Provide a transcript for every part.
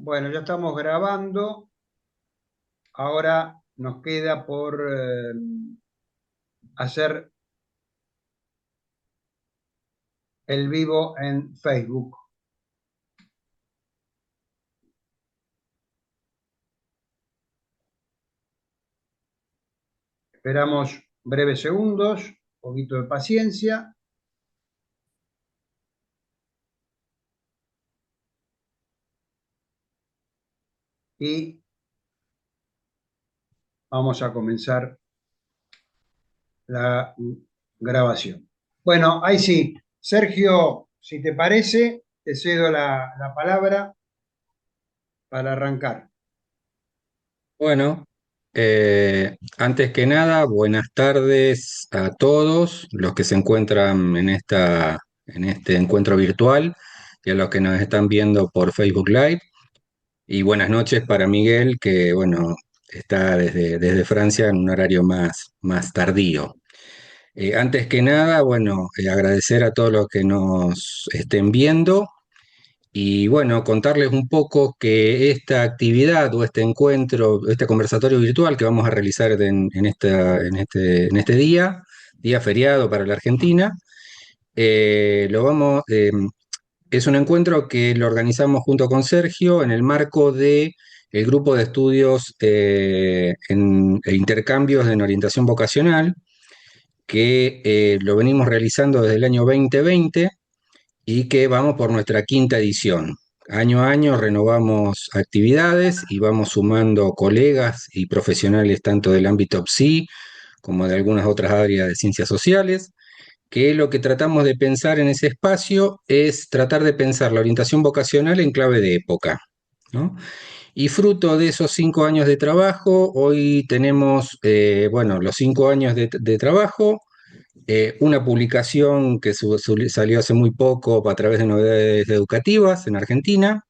Bueno, ya estamos grabando. Ahora nos queda por hacer el vivo en Facebook. Esperamos breves segundos, un poquito de paciencia y vamos a comenzar la grabación. Bueno, ahí sí. Sergio, si te parece, te cedo la palabra para arrancar. Bueno, antes que nada, buenas tardes a todos los que se encuentran en este encuentro virtual y a los que nos están viendo por Facebook Live. Y buenas noches para Miguel, que bueno, está desde Francia en un horario más tardío. Antes que nada, bueno, agradecer a todos los que nos estén viendo. Y bueno, contarles un poco que esta actividad o este encuentro, este conversatorio virtual que vamos a realizar en este día feriado para la Argentina, lo vamos, es un encuentro que lo organizamos junto con Sergio en el marco de el grupo de estudios e intercambios en orientación vocacional, que lo venimos realizando desde el año 2020 y que vamos por nuestra quinta edición. Año a año renovamos actividades y vamos sumando colegas y profesionales tanto del ámbito PSI como de algunas otras áreas de ciencias sociales, que lo que tratamos de pensar en ese espacio es tratar de pensar la orientación vocacional en clave de época, ¿no? Y fruto de esos 5 años de trabajo, hoy tenemos, bueno, los 5 años de trabajo, una publicación que salió hace muy poco a través de Novedades Educativas en Argentina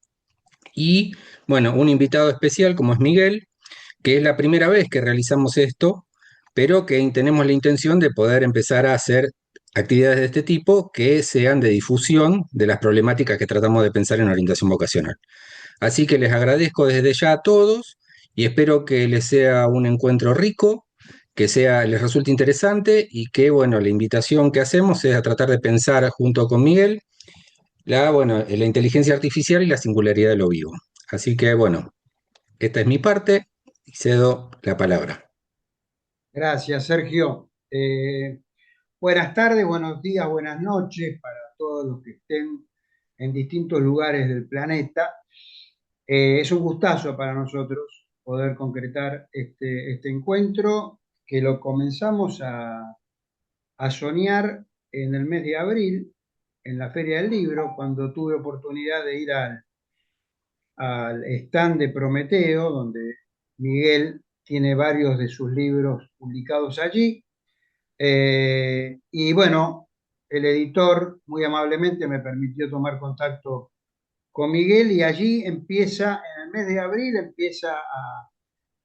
y, bueno, un invitado especial como es Miguel, que es la primera vez que realizamos esto, pero que tenemos la intención de poder empezar a hacer actividades de este tipo que sean de difusión de las problemáticas que tratamos de pensar en orientación vocacional. Así que les agradezco desde ya a todos y espero que les sea un encuentro rico, les resulte interesante y que, bueno, la invitación que hacemos es a tratar de pensar junto con Miguel la inteligencia artificial y la singularidad de lo vivo. Así que, bueno, esta es mi parte y cedo la palabra. Gracias, Sergio. Buenas tardes, buenos días, buenas noches para todos los que estén en distintos lugares del planeta. Es un gustazo para nosotros poder concretar este encuentro que lo comenzamos a soñar en el mes de abril, en la Feria del Libro, cuando tuve oportunidad de ir al stand de Prometeo, donde Miguel tiene varios de sus libros publicados allí. Y bueno, el editor muy amablemente me permitió tomar contacto con Miguel y allí empieza, en el mes de abril, empieza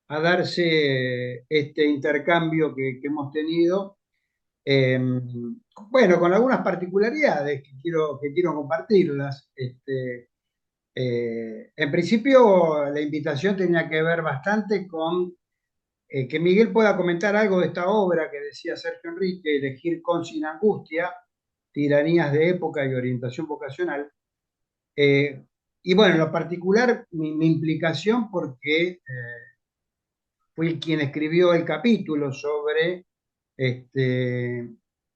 a darse este intercambio que hemos tenido. Eh, bueno, con algunas particularidades que quiero compartirlas. En principio, la invitación tenía que ver bastante con que Miguel pueda comentar algo de esta obra que decía Sergio Enrique, Elegir con sin angustia, tiranías de época y orientación vocacional. Eh, y bueno, en lo particular, mi implicación porque fui quien escribió el capítulo sobre este,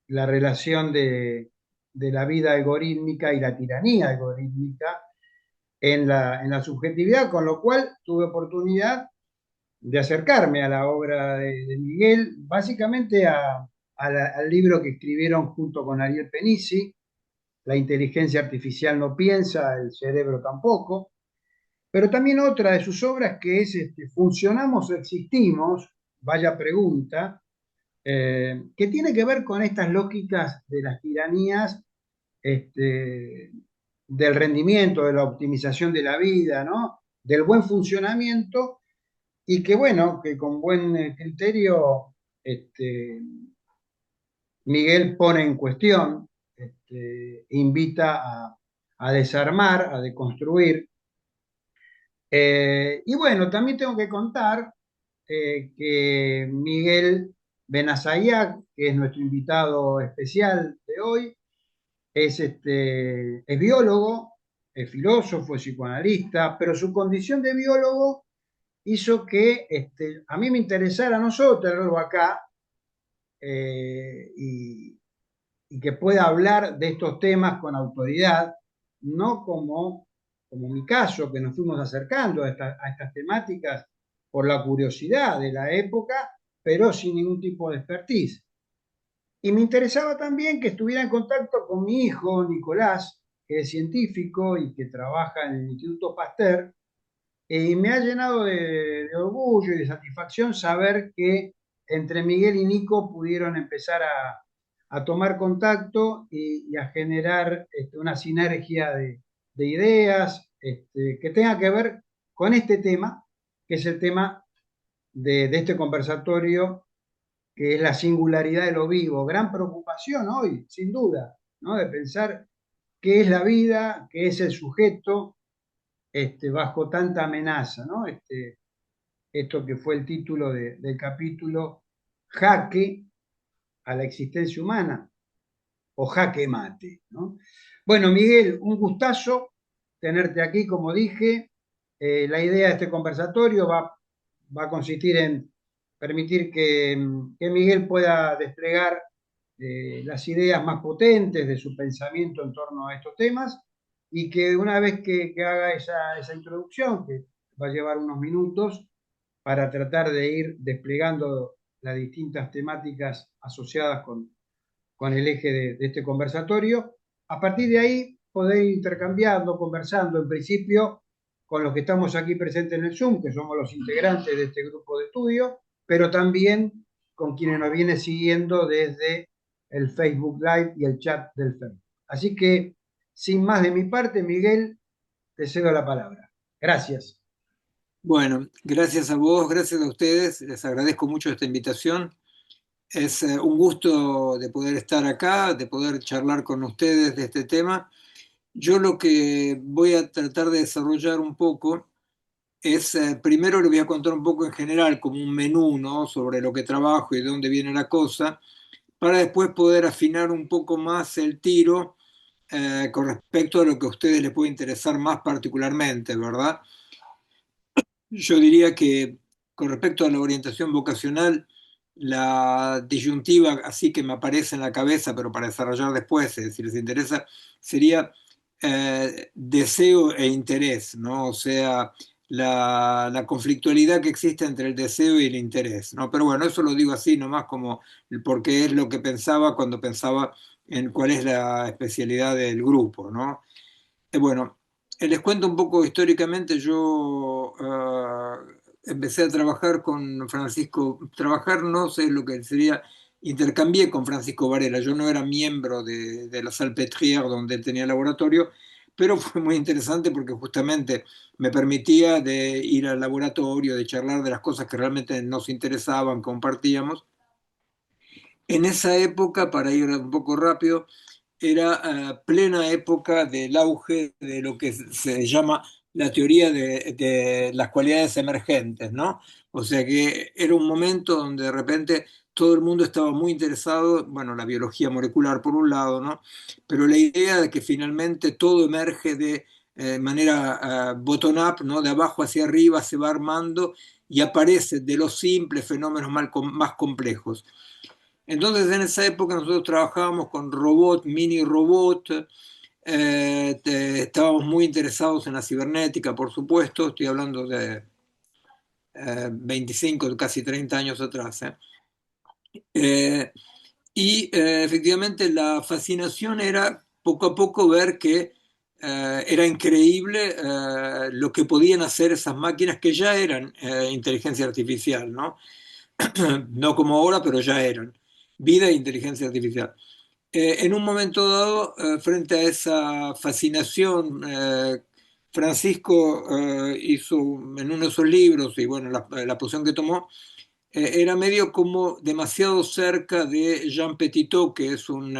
la relación de la vida algorítmica y la tiranía algorítmica en la subjetividad, con lo cual tuve oportunidad de acercarme a la obra de Miguel, básicamente al libro que escribieron junto con Ariel Penisi, La inteligencia artificial no piensa, el cerebro tampoco, pero también otra de sus obras que es ¿Funcionamos o existimos? Vaya pregunta, que tiene que ver con estas lógicas de las tiranías, este, del rendimiento, de la optimización de la vida, ¿no? Del buen funcionamiento y que bueno, que con buen criterio este, Miguel pone en cuestión, invita a desarmar, a deconstruir Y bueno, también tengo que contar que Miguel Benazayac, que es nuestro invitado especial de hoy, es biólogo, es filósofo, es psicoanalista, pero su condición de biólogo hizo que a mí me interesara no solo tenerlo acá y que pueda hablar de estos temas con autoridad, no como mi caso, que nos fuimos acercando a estas temáticas por la curiosidad de la época, pero sin ningún tipo de expertise. Y me interesaba también que estuviera en contacto con mi hijo, Nicolás, que es científico y que trabaja en el Instituto Pasteur, y me ha llenado de orgullo y de satisfacción saber que entre Miguel y Nico pudieron empezar a tomar contacto y a generar una sinergia de ideas que tenga que ver con este tema, que es el tema de este conversatorio, que es la singularidad de lo vivo. Gran preocupación hoy, sin duda, ¿no? De pensar qué es la vida, qué es el sujeto bajo tanta amenaza, ¿no? Esto que fue el título del capítulo, Jaque a la existencia humana o Jaque Mate, ¿no? Bueno, Miguel, un gustazo tenerte aquí, como dije. La idea de este conversatorio va a consistir en permitir que Miguel pueda desplegar las ideas más potentes de su pensamiento en torno a estos temas y que una vez que haga esa introducción, que va a llevar unos minutos, para tratar de ir desplegando las distintas temáticas asociadas con el eje de este conversatorio. A partir de ahí, poder ir intercambiando, conversando, en principio, con los que estamos aquí presentes en el Zoom, que somos los integrantes de este grupo de estudio, pero también con quienes nos viene siguiendo desde el Facebook Live y el chat del Facebook. Así que, sin más de mi parte, Miguel, te cedo la palabra. Gracias. Bueno, gracias a vos, gracias a ustedes, les agradezco mucho esta invitación. Es un gusto de poder estar acá, de poder charlar con ustedes de este tema. Yo lo que voy a tratar de desarrollar un poco es, primero le voy a contar un poco en general, como un menú, ¿no? Sobre lo que trabajo y de dónde viene la cosa, para después poder afinar un poco más el tiro con respecto a lo que a ustedes les puede interesar más particularmente, ¿verdad? Yo diría que con respecto a la orientación vocacional, la disyuntiva así que me aparece en la cabeza, pero para desarrollar después, si les interesa, sería deseo e interés, ¿no? O sea, la conflictualidad que existe entre el deseo y el interés, ¿no? Pero bueno, eso lo digo así nomás como porque es lo que pensaba cuando pensaba en cuál es la especialidad del grupo, ¿no? Bueno, les cuento un poco históricamente. Yo empecé a trabajar con Francisco, trabajar no sé lo que sería, intercambié con Francisco Varela. Yo no era miembro de la Salpêtrière donde él tenía laboratorio, pero fue muy interesante porque justamente me permitía de ir al laboratorio, de charlar de las cosas que realmente nos interesaban, compartíamos. En esa época, para ir un poco rápido, era plena época del auge de lo que se llama la teoría de las cualidades emergentes, ¿no? O sea que era un momento donde de repente todo el mundo estaba muy interesado, bueno, la biología molecular por un lado, ¿no? Pero la idea de que finalmente todo emerge de manera bottom-up, ¿no? De abajo hacia arriba se va armando y aparece de los simples fenómenos más complejos. Entonces en esa época nosotros trabajábamos con robot, mini robot, estábamos muy interesados en la cibernética, por supuesto, estoy hablando de 25, casi 30 años atrás. Eh, Efectivamente la fascinación era poco a poco ver que era increíble lo que podían hacer esas máquinas que ya eran inteligencia artificial, ¿no? No como ahora, pero ya eran. Vida e inteligencia artificial. En un momento dado, frente a esa fascinación, Francisco hizo en uno de sus libros, y bueno, la posición que tomó, era medio como demasiado cerca de Jean Petitot, que es un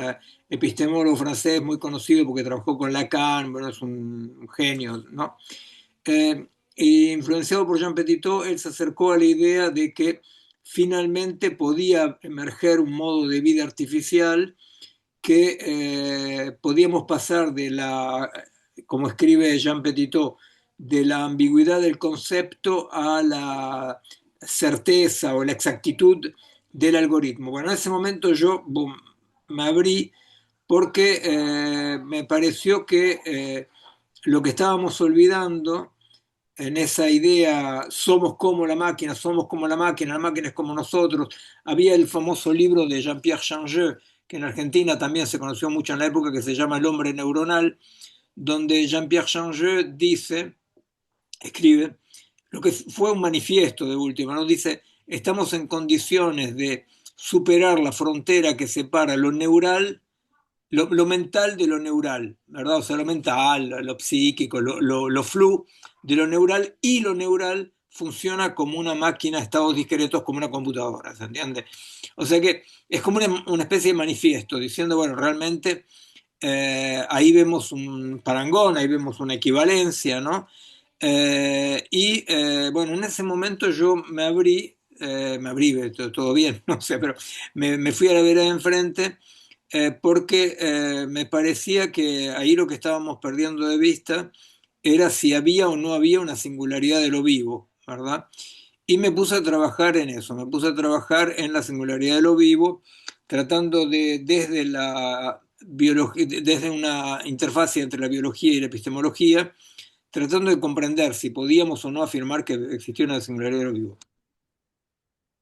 epistemólogo francés muy conocido porque trabajó con Lacan, bueno, es un genio, ¿no? e influenciado por Jean Petitot, él se acercó a la idea de que finalmente podía emerger un modo de vida artificial que podíamos pasar de la, como escribe Jean Petitot, de la ambigüedad del concepto a la certeza o la exactitud del algoritmo. Bueno, en ese momento yo boom, me abrí porque me pareció que lo que estábamos olvidando en esa idea, somos como la máquina es como nosotros. Había el famoso libro de Jean-Pierre Changeux, que en Argentina también se conoció mucho en la época, que se llama El hombre neuronal, donde Jean-Pierre Changeux escribe, lo que fue un manifiesto de última, ¿no? Dice, estamos en condiciones de superar la frontera que separa lo neural, lo mental de lo neural, ¿verdad? O sea, lo mental, lo psíquico, lo flu de lo neural, y lo neural funciona como una máquina, estados discretos, como una computadora, ¿se entiende? O sea que es como una especie de manifiesto diciendo, bueno, realmente ahí vemos un parangón, ahí vemos una equivalencia, ¿no? Bueno, en ese momento yo me abrí, todo bien, no sé, pero me fui a la vereda de enfrente porque me parecía que ahí lo que estábamos perdiendo de vista era si había o no había una singularidad de lo vivo, ¿verdad? Y me puse a trabajar en eso, me puse a trabajar en la singularidad de lo vivo, tratando de, desde la biología, desde una interfaz entre la biología y la epistemología, tratando de comprender si podíamos o no afirmar que existía una singularidad de lo vivo.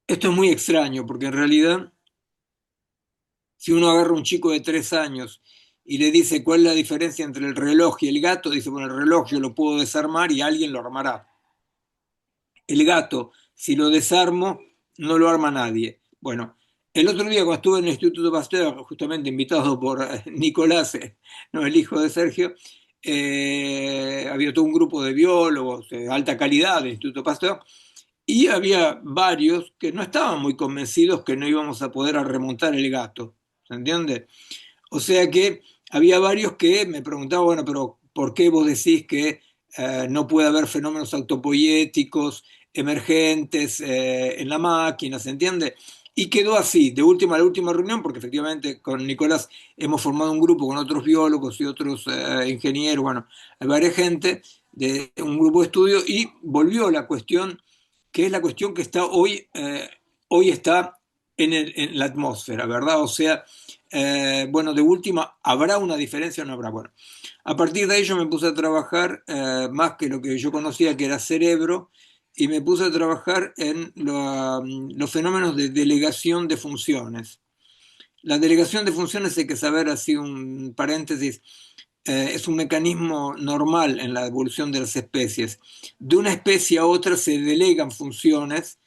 Esto es muy extraño, porque en realidad, si uno agarra a un chico de 3 años y le dice cuál es la diferencia entre el reloj y el gato, dice, bueno, el reloj yo lo puedo desarmar y alguien lo armará. El gato, si lo desarmo, no lo arma nadie. Bueno, el otro día cuando estuve en el Instituto Pasteur, justamente invitado por Nicolás, no, el hijo de Sergio, había todo un grupo de biólogos de alta calidad del Instituto Pasteur, y había varios que no estaban muy convencidos que no íbamos a poder remontar el gato. ¿Se entiende? O sea que había varios que me preguntaban, bueno, pero ¿por qué vos decís que no puede haber fenómenos autopoiéticos emergentes en la máquina? ¿Se entiende? Y quedó así, de última a la última reunión, porque efectivamente con Nicolás hemos formado un grupo con otros biólogos y otros ingenieros, bueno, hay varias gente de un grupo de estudio, y volvió la cuestión, que es la cuestión que está hoy está en la atmósfera, ¿verdad? O sea, bueno, de última, ¿habrá una diferencia o no habrá? Bueno, a partir de ello me puse a trabajar más que lo que yo conocía, que era cerebro, y me puse a trabajar en los fenómenos de delegación de funciones. La delegación de funciones, hay que saber, así un paréntesis, es un mecanismo normal en la evolución de las especies. De una especie a otra se delegan funciones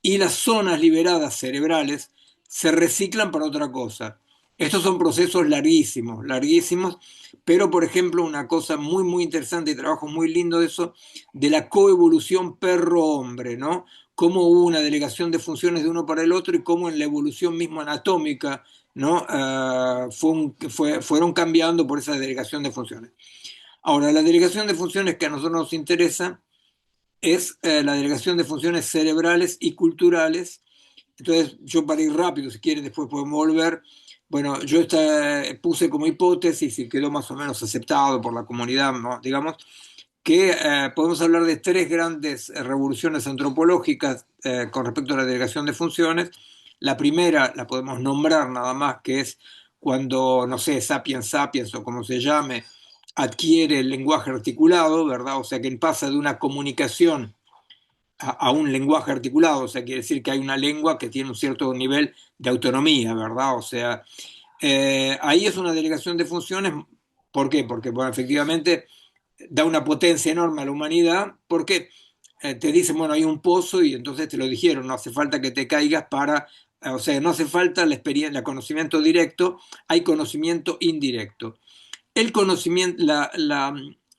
y las zonas liberadas cerebrales se reciclan para otra cosa. Estos son procesos larguísimos, larguísimos, pero por ejemplo una cosa muy, muy interesante y trabajo muy lindo de eso, de la coevolución perro-hombre, ¿no? Cómo hubo una delegación de funciones de uno para el otro y cómo en la evolución misma anatómica, ¿no? Fueron cambiando por esa delegación de funciones. Ahora, la delegación de funciones que a nosotros nos interesa es la delegación de funciones cerebrales y culturales. Entonces, yo para ir rápido, si quieren, después podemos volver. Bueno, yo puse como hipótesis y quedó más o menos aceptado por la comunidad, ¿no? Digamos, que podemos hablar de tres grandes revoluciones antropológicas con respecto a la delegación de funciones. La primera la podemos nombrar nada más, que es cuando, no sé, Sapiens Sapiens o como se llame, adquiere el lenguaje articulado, ¿verdad? O sea, que pasa de una comunicación a un lenguaje articulado, o sea, quiere decir que hay una lengua que tiene un cierto nivel de autonomía, ¿verdad? O sea, ahí es una delegación de funciones. ¿Por qué? Porque, bueno, efectivamente da una potencia enorme a la humanidad, porque te dicen, bueno, hay un pozo y entonces te lo dijeron, no hace falta que te caigas para, o sea, no hace falta la experiencia, el conocimiento directo, hay conocimiento indirecto. El conocimiento,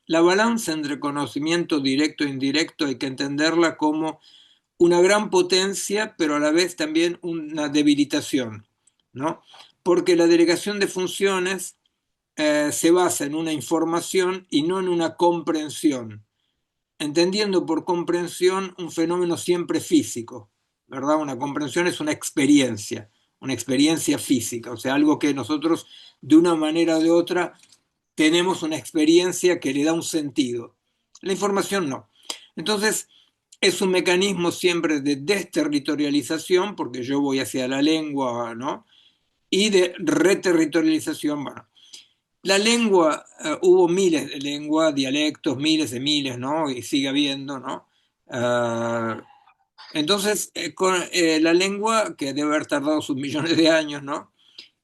la balanza entre conocimiento directo e indirecto hay que entenderla como una gran potencia, pero a la vez también una debilitación, ¿no? Porque la delegación de funciones se basa en una información y no en una comprensión. entendiendo por comprensión un fenómeno siempre físico, ¿verdad? Una comprensión es una experiencia física, o sea, algo que nosotros de una manera o de otra tenemos una experiencia que le da un sentido. La información no. Entonces, es un mecanismo siempre de desterritorialización, porque yo voy hacia la lengua, ¿no? Y de reterritorialización, bueno. La lengua, hubo miles de lenguas, dialectos, miles, ¿no? Y sigue habiendo, ¿no? Uh, entonces, con la lengua, que debe haber tardado sus millones de años, ¿no?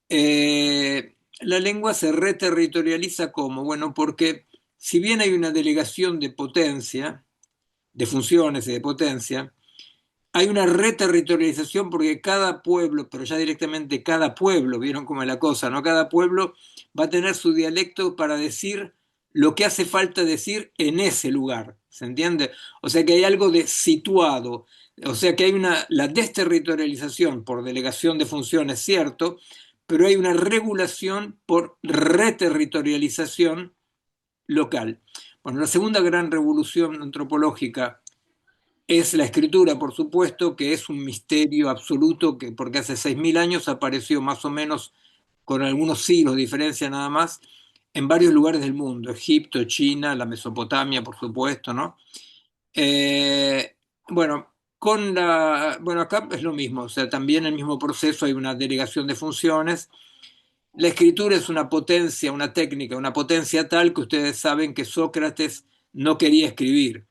La lengua se reterritorializa como, bueno, porque si bien hay una delegación de potencia, de funciones y de potencia, hay una reterritorialización porque cada pueblo, pero ya directamente cada pueblo, vieron cómo es la cosa, ¿no? Cada pueblo va a tener su dialecto para decir lo que hace falta decir en ese lugar, ¿se entiende? O sea que hay algo de situado, o sea que hay la desterritorialización por delegación de funciones, cierto, pero hay una regulación por reterritorialización local. Bueno, la segunda gran revolución antropológica es la escritura, por supuesto, que es un misterio absoluto, porque hace 6.000 años apareció más o menos, con algunos siglos de diferencia nada más, en varios lugares del mundo, Egipto, China, la Mesopotamia, por supuesto, ¿no? Eh, bueno, bueno, acá es lo mismo, o sea, también en el mismo proceso hay una delegación de funciones. La escritura es una potencia, una técnica, una potencia tal que ustedes saben que Sócrates no quería escribir.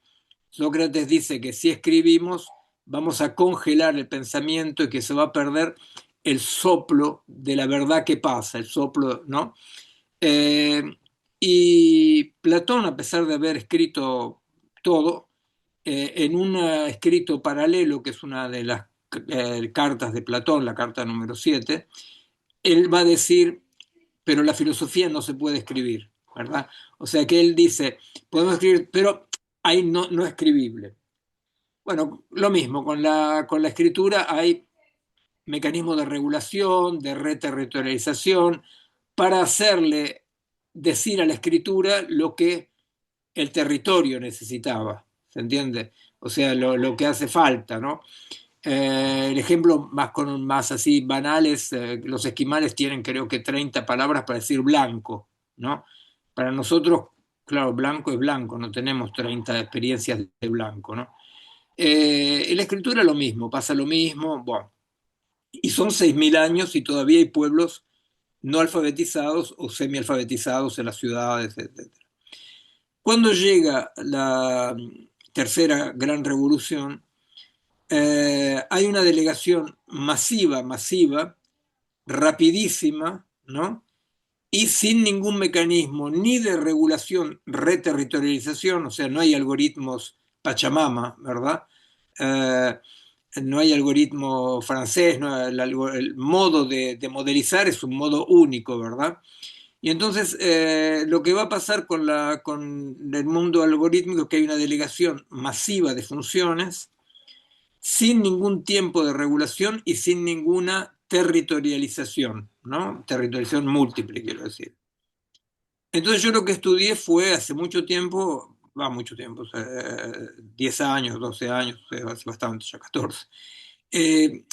Sócrates dice que si escribimos vamos a congelar el pensamiento y que se va a perder el soplo de la verdad que pasa, el soplo, ¿no? Eh, y Platón, a pesar de haber escrito todo, en un escrito paralelo, que es una de las cartas de Platón, la carta número 7, él va a decir, pero la filosofía no se puede escribir, ¿verdad? O sea que él dice, podemos escribir, pero hay no escribible. Bueno, lo mismo, con la escritura hay mecanismos de regulación, de reterritorialización, para hacerle decir a la escritura lo que el territorio necesitaba, ¿se entiende? O sea, lo que hace falta, ¿no? El ejemplo más así banal es, los esquimales tienen creo que 30 palabras para decir blanco, ¿no? Para nosotros, claro, blanco es blanco, no tenemos 30 experiencias de blanco, ¿no? En la escritura lo mismo, pasa lo mismo, bueno, y son 6.000 años y todavía hay pueblos no alfabetizados o semialfabetizados en las ciudades, etc. Cuando llega la tercera gran revolución, hay una delegación masiva, rapidísima, ¿no? Y sin ningún mecanismo ni de regulación, reterritorialización, o sea, no hay algoritmos Pachamama, ¿verdad? Eh, no hay algoritmo francés, ¿no? El modo de modelizar es un modo único, ¿verdad? Y entonces lo que va a pasar con el mundo algorítmico es que hay una delegación masiva de funciones sin ningún tiempo de regulación y sin ninguna territorialización, ¿no? Territorialización múltiple, quiero decir. Entonces yo lo que estudié fue hace mucho tiempo, va mucho tiempo, o sea, 10 años, 12 años, hace bastante, ya 14.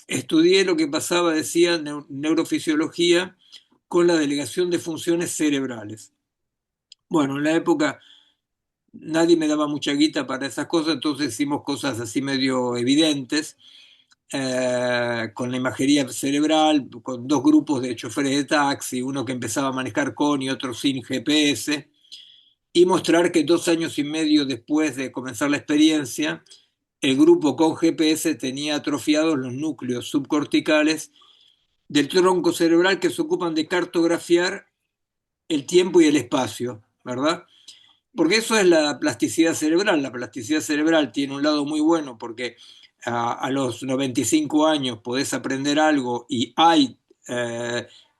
Estudié lo que pasaba, decía, neurofisiología con la delegación de funciones cerebrales. Bueno, en la época nadie me daba mucha guita para esas cosas, entonces hicimos cosas así medio evidentes, con la imagería cerebral, con dos grupos de choferes de taxi, uno que empezaba a manejar con y otro sin GPS, y mostrar que 2 años y medio después de comenzar la experiencia, el grupo con GPS tenía atrofiados los núcleos subcorticales del tronco cerebral que se ocupan de cartografiar el tiempo y el espacio, ¿verdad? Porque eso es la plasticidad cerebral. La plasticidad cerebral tiene un lado muy bueno porque a los 95 años podés aprender algo y hay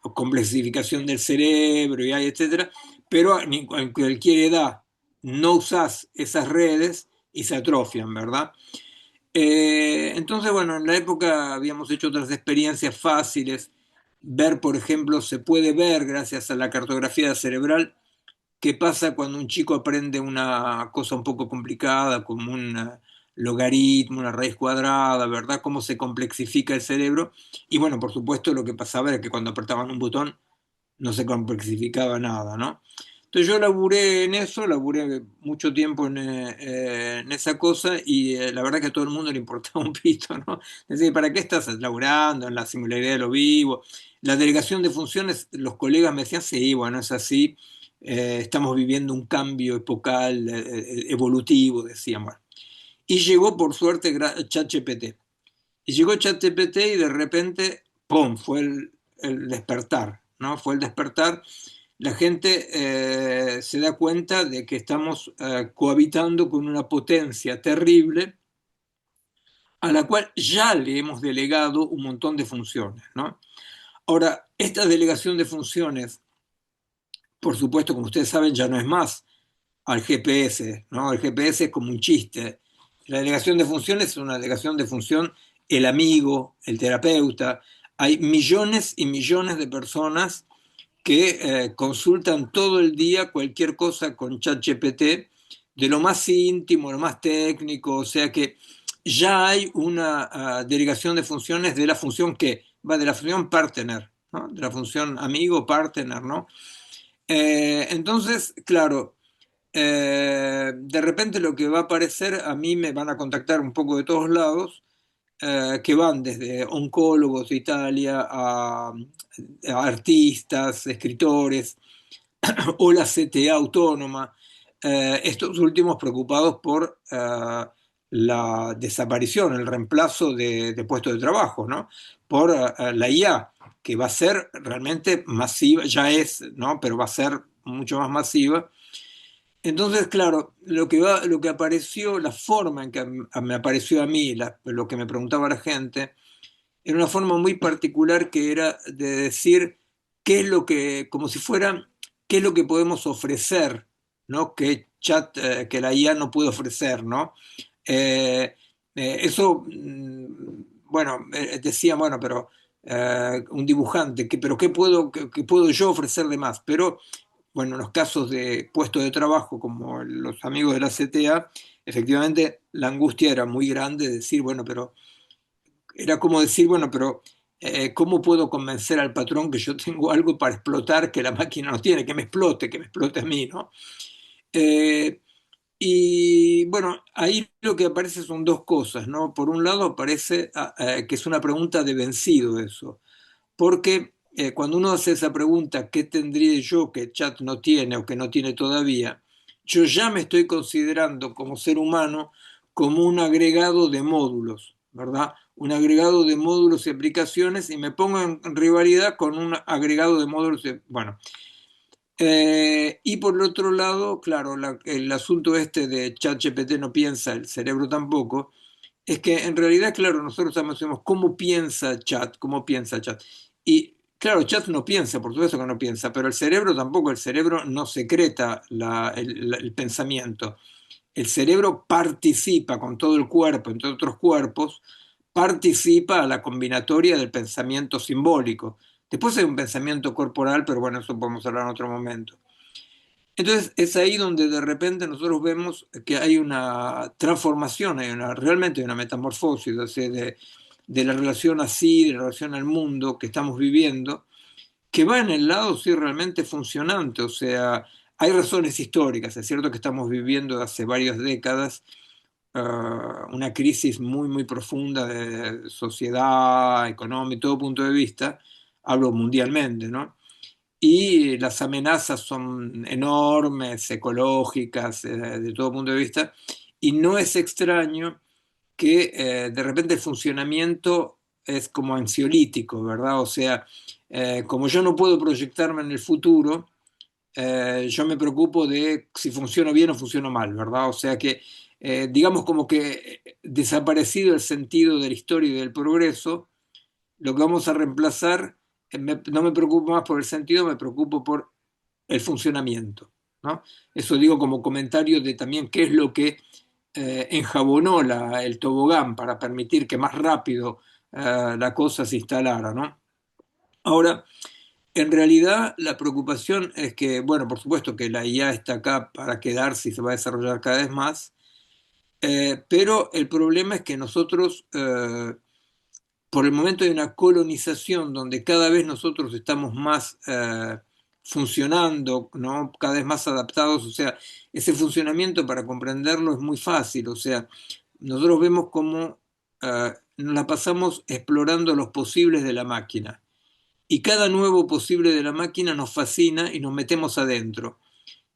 complexificación del cerebro y hay etcétera, pero en cualquier edad no usás esas redes y se atrofian, ¿verdad? Entonces, bueno, en la época habíamos hecho otras experiencias fáciles. Ver, por ejemplo, se puede ver, gracias a la cartografía cerebral, qué pasa cuando un chico aprende una cosa un poco complicada, como un logaritmo, una raíz cuadrada, ¿verdad? Cómo se complexifica el cerebro. Y bueno, por supuesto, lo que pasaba era que cuando apretaban un botón no se complexificaba nada, ¿no? Entonces yo laburé en eso, laburé mucho tiempo en esa cosa y la verdad que a todo el mundo le importaba un pito, ¿no? Es decir, ¿para qué estás laburando en la singularidad de lo vivo? La delegación de funciones, los colegas me decían, sí, bueno, es así, estamos viviendo un cambio epocal, evolutivo, decían, bueno. Y llegó por suerte ChatGPT. Y llegó ChatGPT y de repente, ¡pum!, fue el despertar, ¿no? Fue el despertar. La gente se da cuenta de que estamos cohabitando con una potencia terrible a la cual ya le hemos delegado un montón de funciones, ¿no? Ahora, esta delegación de funciones, por supuesto, como ustedes saben, ya no es más al GPS, ¿no? El GPS es como un chiste. La delegación de funciones es una delegación de función el amigo, el terapeuta. Hay millones y millones de personas que consultan todo el día cualquier cosa con ChatGPT, de lo más íntimo, lo más técnico, o sea que ya hay una delegación de funciones de la función que va de la función partner, ¿no? De la función amigo, partner, ¿no? Entonces, claro, de repente lo que va a aparecer, a mí me van a contactar un poco de todos lados, que van desde oncólogos de Italia a artistas, escritores, o la CTA autónoma, estos últimos preocupados por la desaparición, el reemplazo de puestos de trabajo, ¿no? Por la IA, que va a ser realmente masiva, ya es, ¿no? Pero va a ser mucho más masiva. Entonces, claro, lo que apareció, la forma en que me apareció a mí, lo que me preguntaba la gente, era una forma muy particular que era de decir qué es lo que, como si fuera, qué es lo que podemos ofrecer, ¿no? Que la IA no puede ofrecer, ¿no? Eh, eso, bueno, decía, bueno, pero un dibujante, pero qué puedo yo ofrecer de más? Pero, bueno, en los casos de puestos de trabajo, como los amigos de la CTA, efectivamente la angustia era muy grande de decir, bueno, pero era como decir, bueno, pero ¿cómo puedo convencer al patrón que yo tengo algo para explotar que la máquina no tiene? Que me explote a mí, ¿no? Eh, y bueno, ahí lo que aparece son dos cosas, ¿no? Por un lado aparece que es una pregunta de vencido eso, porque cuando uno hace esa pregunta, ¿qué tendría yo que chat no tiene o que no tiene todavía? Yo ya me estoy considerando como ser humano como un agregado de módulos, ¿verdad? Un agregado de módulos y aplicaciones y me pongo en rivalidad con un agregado de módulos, bueno. Y por el otro lado, claro, el asunto este de ChatGPT no piensa, el cerebro tampoco, es que en realidad, claro, nosotros sabemos cómo piensa Chat, cómo piensa Chat. Y claro, Chat no piensa, por supuesto que no piensa, pero el cerebro tampoco, el cerebro no secreta el pensamiento. El cerebro participa con todo el cuerpo, entre otros cuerpos, participa a la combinatoria del pensamiento simbólico. Después hay un pensamiento corporal, pero bueno, eso podemos hablar en otro momento. Entonces es ahí donde de repente nosotros vemos que hay una transformación, realmente hay una metamorfosis, o sea, de la relación así, de la relación al mundo que estamos viviendo, que va en el lado sí realmente funcionante, o sea, hay razones históricas, es cierto que estamos viviendo hace varias décadas una crisis muy, muy profunda de sociedad, económica, todo punto de vista, hablo mundialmente, ¿no? Y las amenazas son enormes, ecológicas, de todo punto de vista, y no es extraño que de repente el funcionamiento es como ansiolítico, ¿verdad? O sea, como yo no puedo proyectarme en el futuro, yo me preocupo de si funciona bien o funciona mal, ¿verdad? O sea que, digamos como que desaparecido el sentido de la historia y del progreso, lo que vamos a reemplazar, no me preocupo más por el sentido, me preocupo por el funcionamiento, ¿no? Eso digo como comentario de también qué es lo que enjabonó el tobogán para permitir que más rápido la cosa se instalara, ¿no? Ahora, En realidad, la preocupación es que, bueno, por supuesto que la IA está acá para quedarse y se va a desarrollar cada vez más, pero el problema es que nosotros, por el momento hay una colonización donde cada vez nosotros estamos más funcionando, ¿no? Cada vez más adaptados, o sea, ese funcionamiento para comprenderlo es muy fácil, o sea, nosotros vemos cómo nos la pasamos explorando los posibles de la máquina y cada nuevo posible de la máquina nos fascina y nos metemos adentro.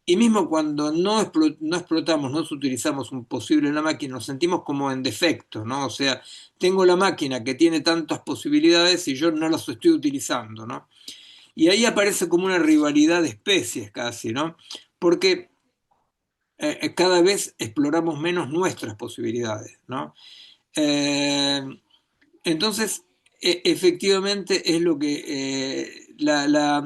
Y mismo cuando no explotamos, no utilizamos un posible en la máquina, nos sentimos como en defecto, ¿no? O sea, tengo la máquina que tiene tantas posibilidades y yo no las estoy utilizando, ¿no? Y ahí aparece como una rivalidad de especies casi, ¿no? Porque cada vez exploramos menos nuestras posibilidades, ¿no? Eh, entonces, efectivamente es lo que la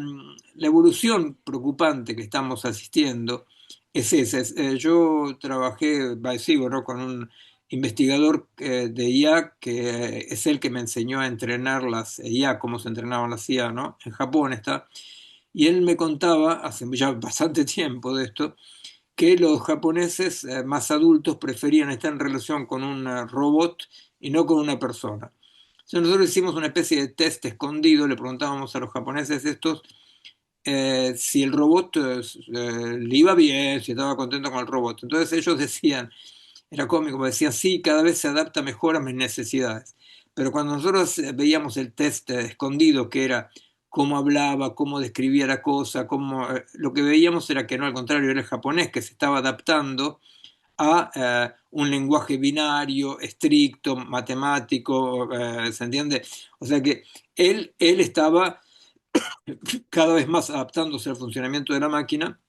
evolución preocupante que estamos asistiendo es esa. Yo trabajé, sigo, ¿no? Con un investigador de IA que es el que me enseñó a entrenar las IA, cómo se entrenaban las IA, ¿no? En Japón está. Y él me contaba, hace ya bastante tiempo de esto, que los japoneses más adultos preferían estar en relación con un robot y no con una persona. Entonces nosotros hicimos una especie de test escondido, le preguntábamos a los japoneses estos si el robot le iba bien, si estaba contento con el robot. Entonces ellos decían, era cómico, decían, sí, cada vez se adapta mejor a mis necesidades. Pero cuando nosotros veíamos el test escondido, que era cómo hablaba, cómo describía la cosa, lo que veíamos era que no, al contrario, era el japonés que se estaba adaptando a un lenguaje binario, estricto, matemático, ¿se entiende? O sea que él estaba cada vez más adaptándose al funcionamiento de la máquina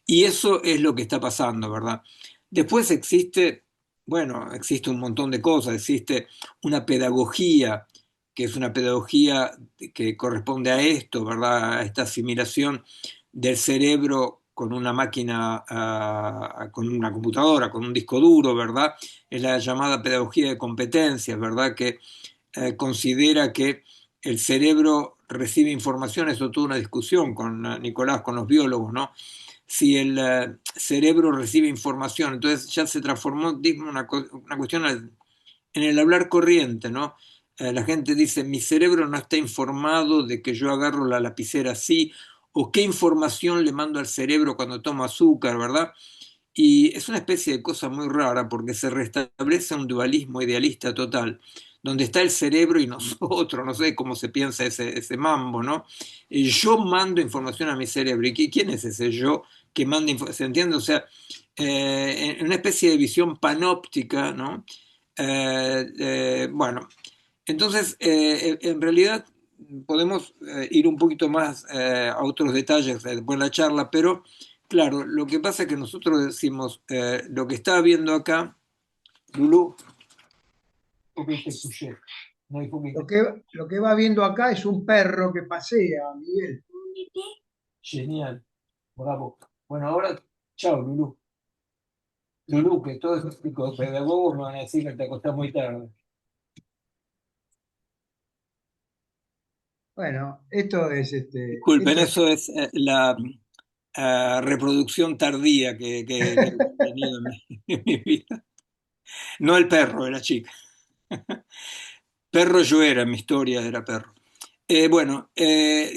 y eso es lo que está pasando, ¿verdad? Después existe, bueno, existe un montón de cosas, existe una pedagogía, que es una pedagogía que corresponde a esto, ¿verdad? A esta asimilación del cerebro con una máquina, con una computadora, con un disco duro, ¿verdad? Es la llamada pedagogía de competencias, ¿verdad? Que considera que el cerebro recibe información, eso tuvo una discusión con Nicolás, con los biólogos, ¿no? Si el cerebro recibe información, entonces ya se transformó digo, una cuestión en el hablar corriente, ¿no? La gente dice, mi cerebro no está informado de que yo agarro la lapicera así, o qué información le mando al cerebro cuando tomo azúcar, ¿verdad? Y es una especie de cosa muy rara porque se restablece un dualismo idealista total, donde está el cerebro y nosotros, no sé cómo se piensa ese mambo, ¿no? Yo mando información a mi cerebro. ¿Y quién es ese yo que manda información? ¿Se entiende? O sea, en una especie de visión panóptica, ¿no? Bueno, entonces, en realidad podemos ir un poquito más a otros detalles después de la charla, pero claro, lo que pasa es que nosotros decimos, lo que está viendo acá, Lulú, Lo que va viendo acá es un perro que pasea, Miguel. genial, bravo. Bueno, ahora, chao, Lulú. Lulú, que todos los pedagogos me van a decir que te acostás muy tarde. Bueno, esto es Disculpen, eso es la reproducción tardía que he tenido en en mi vida. No el perro, la chica. Perro yo era, mi historia era perro. Bueno,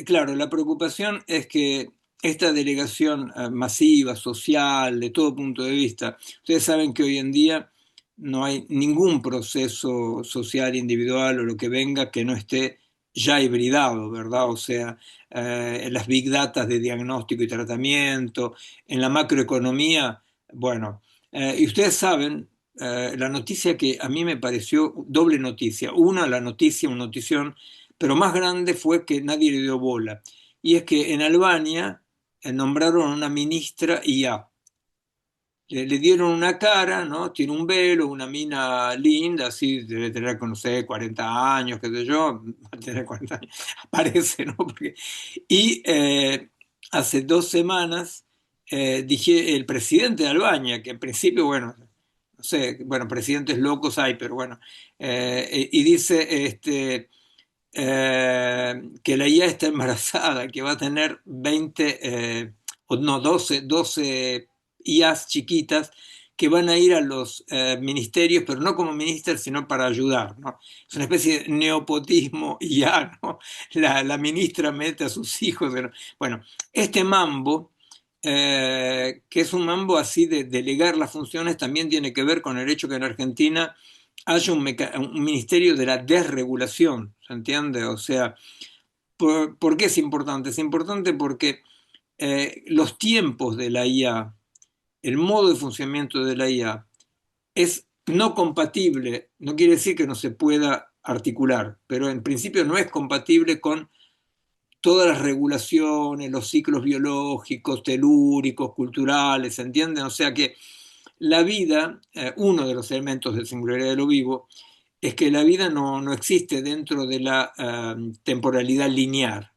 claro, la preocupación es que esta delegación masiva, social, de todo punto de vista, ustedes saben que hoy en día no hay ningún proceso social individual o lo que venga que no esté ya hibridado, ¿verdad? O sea, en las big data de diagnóstico y tratamiento, en la macroeconomía, bueno, y ustedes saben, la noticia que a mí me pareció doble noticia. Una, la noticia, una notición, pero más grande fue que nadie le dio bola. Y es que en Albania nombraron a una ministra IA. Le dieron una cara, ¿no? Tiene un velo, una mina linda, así, debe tener, no sé, 40 años, qué sé yo, va a tener 40 años, parece, ¿no? Y hace 2 semanas dije el presidente de Albania, que en principio, bueno, no sé, bueno, presidentes locos hay, pero bueno, y dice, que la IA está embarazada, que va a tener 20, o no, 12 IAs chiquitas que van a ir a los ministerios, pero no como ministers, sino para ayudar, ¿no? Es una especie de neopotismo IA, ¿no? La ministra mete a sus hijos. Bueno, este mambo, que es un mambo así de delegar las funciones, también tiene que ver con el hecho que en Argentina haya un ministerio de la desregulación, ¿se entiende? O sea, ¿por qué es importante? Es importante porque los tiempos de la IA, el modo de funcionamiento de la IA, es no compatible, no quiere decir que no se pueda articular, pero en principio no es compatible con todas las regulaciones, los ciclos biológicos, telúricos, culturales, ¿se entienden? O sea que la vida, uno de los elementos de singularidad de lo vivo, es que la vida no existe dentro de la temporalidad lineal,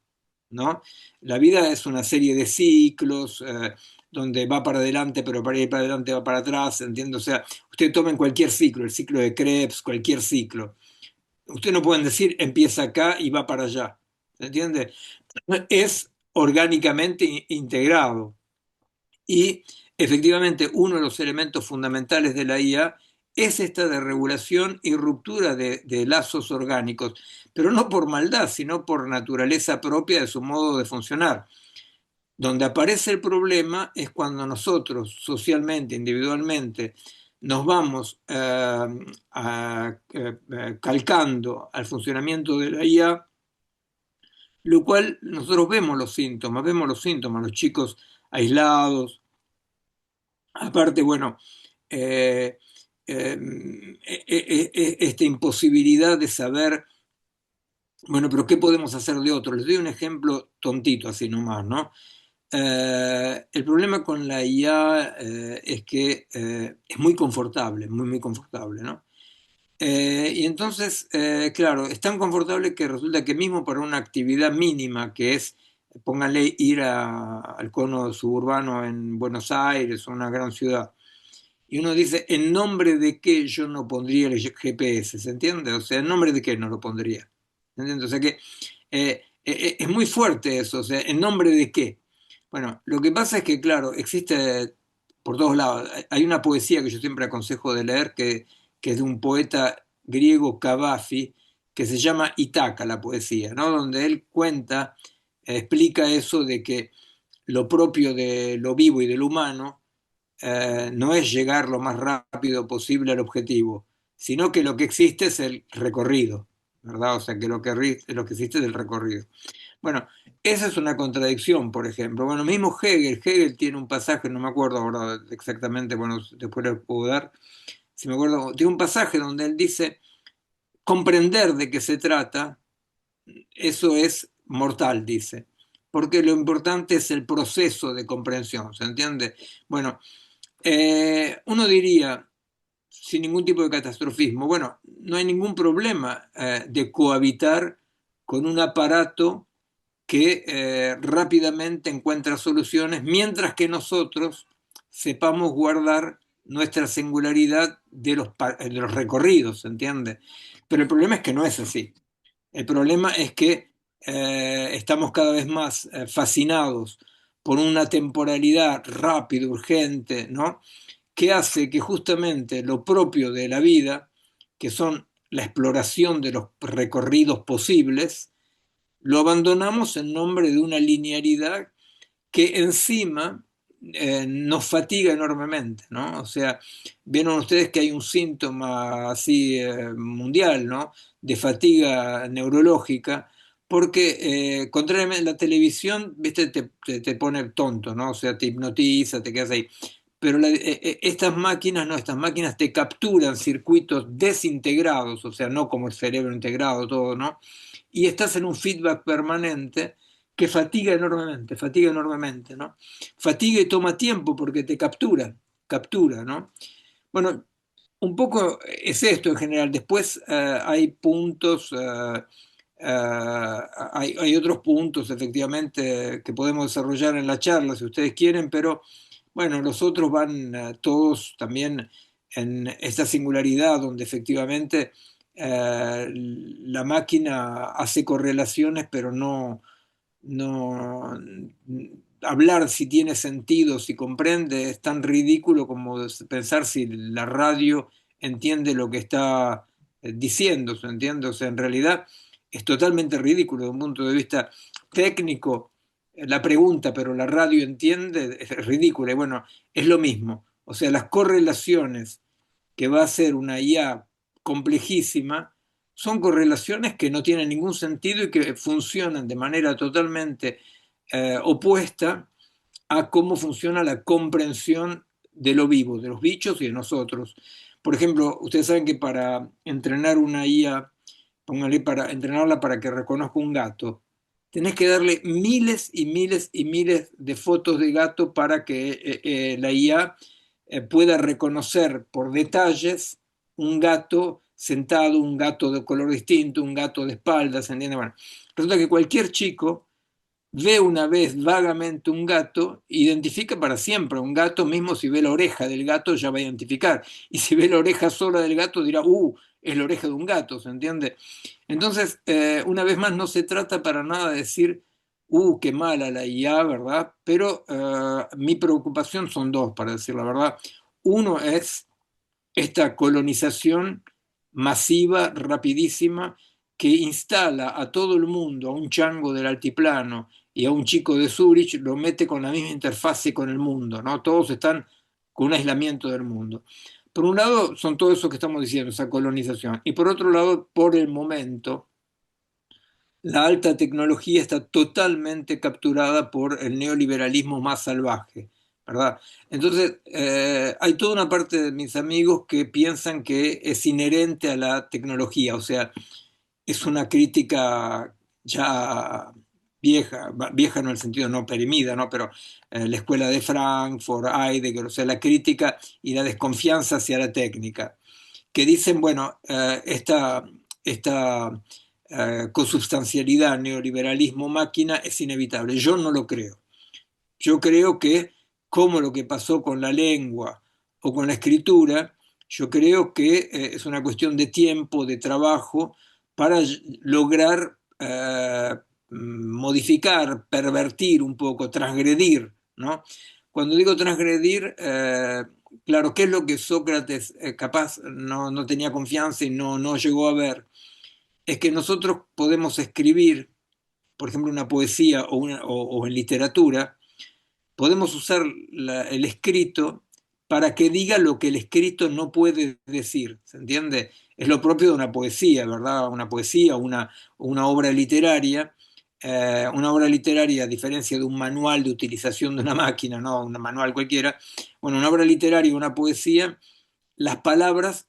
¿no? La vida es una serie de ciclos, donde va para adelante, pero para ir para adelante va para atrás, ¿entiende? O sea, usted toma en cualquier ciclo, el ciclo de Krebs, cualquier ciclo. Usted no pueden decir empieza acá y va para allá, ¿entiende? Es orgánicamente integrado. Y efectivamente uno de los elementos fundamentales de la IA es esta de regulación y ruptura de lazos orgánicos, pero no por maldad, sino por naturaleza propia de su modo de funcionar. Donde aparece el problema es cuando nosotros, socialmente, individualmente, nos vamos calcando al funcionamiento de la IA, lo cual nosotros vemos los síntomas, los chicos aislados. Aparte, bueno, eh, esta imposibilidad de saber, bueno, pero ¿qué podemos hacer de otro? Les doy un ejemplo tontito, así nomás, ¿no? El problema con la IA es que es muy confortable, muy, muy confortable, ¿no? Y entonces, claro, es tan confortable que resulta que mismo para una actividad mínima, que es, pónganle, ir al cono suburbano en Buenos Aires o una gran ciudad, y uno dice, ¿en nombre de qué yo no pondría el GPS? ¿Se entiende? O sea, ¿en nombre de qué no lo pondría? ¿Se entiende? O sea que es muy fuerte eso, o sea, ¿en nombre de qué? Bueno, lo que pasa es que, claro, existe por todos lados. Hay una poesía que yo siempre aconsejo de leer, que es de un poeta griego, Cavafi, que se llama Itaca, la poesía, ¿no? Donde él cuenta, explica eso de que lo propio de lo vivo y de lo humano no es llegar lo más rápido posible al objetivo, sino que lo que existe es el recorrido, ¿verdad? O sea, que lo que existe es el recorrido. Bueno, esa es una contradicción, por ejemplo. Bueno, mismo Hegel tiene un pasaje, no me acuerdo ahora exactamente, bueno, después le puedo dar, si me acuerdo, tiene un pasaje donde él dice, comprender de qué se trata, eso es mortal, dice, porque lo importante es el proceso de comprensión, ¿se entiende? Bueno, uno diría, sin ningún tipo de catastrofismo, bueno, no hay ningún problema de cohabitar con un aparato que rápidamente encuentra soluciones, mientras que nosotros sepamos guardar nuestra singularidad de los recorridos, ¿se entiende? Pero el problema es que no es así. El problema es que estamos cada vez más fascinados por una temporalidad rápida, urgente, ¿no? Que hace que justamente lo propio de la vida, que son la exploración de los recorridos posibles, lo abandonamos en nombre de una linealidad que encima nos fatiga enormemente, ¿no? O sea, vieron ustedes que hay un síntoma así mundial, ¿no? De fatiga neurológica, porque contrariamente la televisión, viste, te pone tonto, ¿no? O sea, te hipnotiza, te quedas ahí. Pero estas máquinas, no, estas máquinas te capturan circuitos desintegrados, o sea, no como el cerebro integrado, todo, ¿no? Y estás en un feedback permanente que fatiga enormemente, ¿no? Fatiga y toma tiempo porque te captura, ¿no? Bueno, un poco es esto en general. Después hay puntos, hay otros puntos efectivamente que podemos desarrollar en la charla si ustedes quieren, pero bueno, los otros van todos también en esta singularidad donde efectivamente la máquina hace correlaciones, pero no hablar si tiene sentido, si comprende, es tan ridículo como pensar si la radio entiende lo que está diciendo, ¿se entiende? O sea, en realidad es totalmente ridículo desde un punto de vista técnico. La pregunta, pero la radio entiende, es ridícula. Y bueno, es lo mismo. O sea, las correlaciones que va a ser una IA complejísima, son correlaciones que no tienen ningún sentido y que funcionan de manera totalmente opuesta a cómo funciona la comprensión de lo vivo, de los bichos y de nosotros. Por ejemplo, ustedes saben que para entrenar una IA, póngale para entrenarla para que reconozca un gato, tenés que darle miles y miles y miles de fotos de gato para que la IA pueda reconocer por detalles un gato sentado, un gato de color distinto, un gato de espaldas, ¿entiendes? Bueno, resulta que cualquier chico ve una vez vagamente un gato, identifica para siempre un gato, mismo si ve la oreja del gato ya va a identificar. Y si ve la oreja sola del gato dirá, es la oreja de un gato, ¿se entiende? Entonces, una vez más, no se trata para nada de decir, qué mala la IA, ¿verdad? Pero mi preocupación son dos, para decir la verdad. Uno es esta colonización masiva, rapidísima, que instala a todo el mundo, a un chango del altiplano y a un chico de Zurich, lo mete con la misma interfase con el mundo, ¿no? Todos están con un aislamiento del mundo. Por un lado, son todo eso que estamos diciendo, esa colonización. Y por otro lado, por el momento, la alta tecnología está totalmente capturada por el neoliberalismo más salvaje, ¿verdad? Entonces, hay toda una parte de mis amigos que piensan que es inherente a la tecnología, o sea, es una crítica ya vieja, vieja no en el sentido no perimida, ¿no? Pero la escuela de Frankfurt, Heidegger, o sea, la crítica y la desconfianza hacia la técnica, que dicen, bueno, esta consubstancialidad, neoliberalismo, máquina, es inevitable. Yo no lo creo. Yo creo que, como lo que pasó con la lengua o con la escritura, yo creo que es una cuestión de tiempo, de trabajo, para lograr modificar, pervertir un poco, transgredir, ¿no? Cuando digo transgredir, claro, ¿qué es lo que Sócrates capaz no tenía confianza y no llegó a ver? Es que nosotros podemos escribir, por ejemplo, una poesía o en literatura, podemos usar el escrito para que diga lo que el escrito no puede decir, ¿se entiende? Es lo propio de una poesía, ¿verdad? Una poesía, una obra literaria. Una obra literaria, a diferencia de un manual de utilización de una máquina, no un manual cualquiera, bueno, una obra literaria, una poesía, las palabras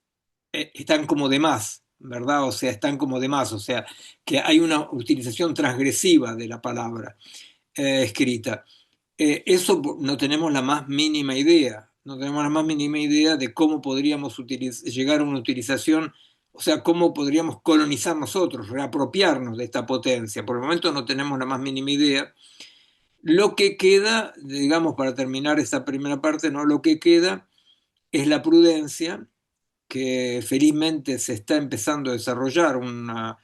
están como de más, ¿verdad? O sea, están como de más, o sea, que hay una utilización transgresiva de la palabra escrita. Eso no tenemos la más mínima idea, no tenemos la más mínima idea de cómo podríamos llegar a una utilización, o sea, cómo podríamos colonizar nosotros, reapropiarnos de esta potencia. Por el momento no tenemos la más mínima idea. Lo que queda, digamos, para terminar esta primera parte, ¿no? Lo que queda es la prudencia, que felizmente se está empezando a desarrollar una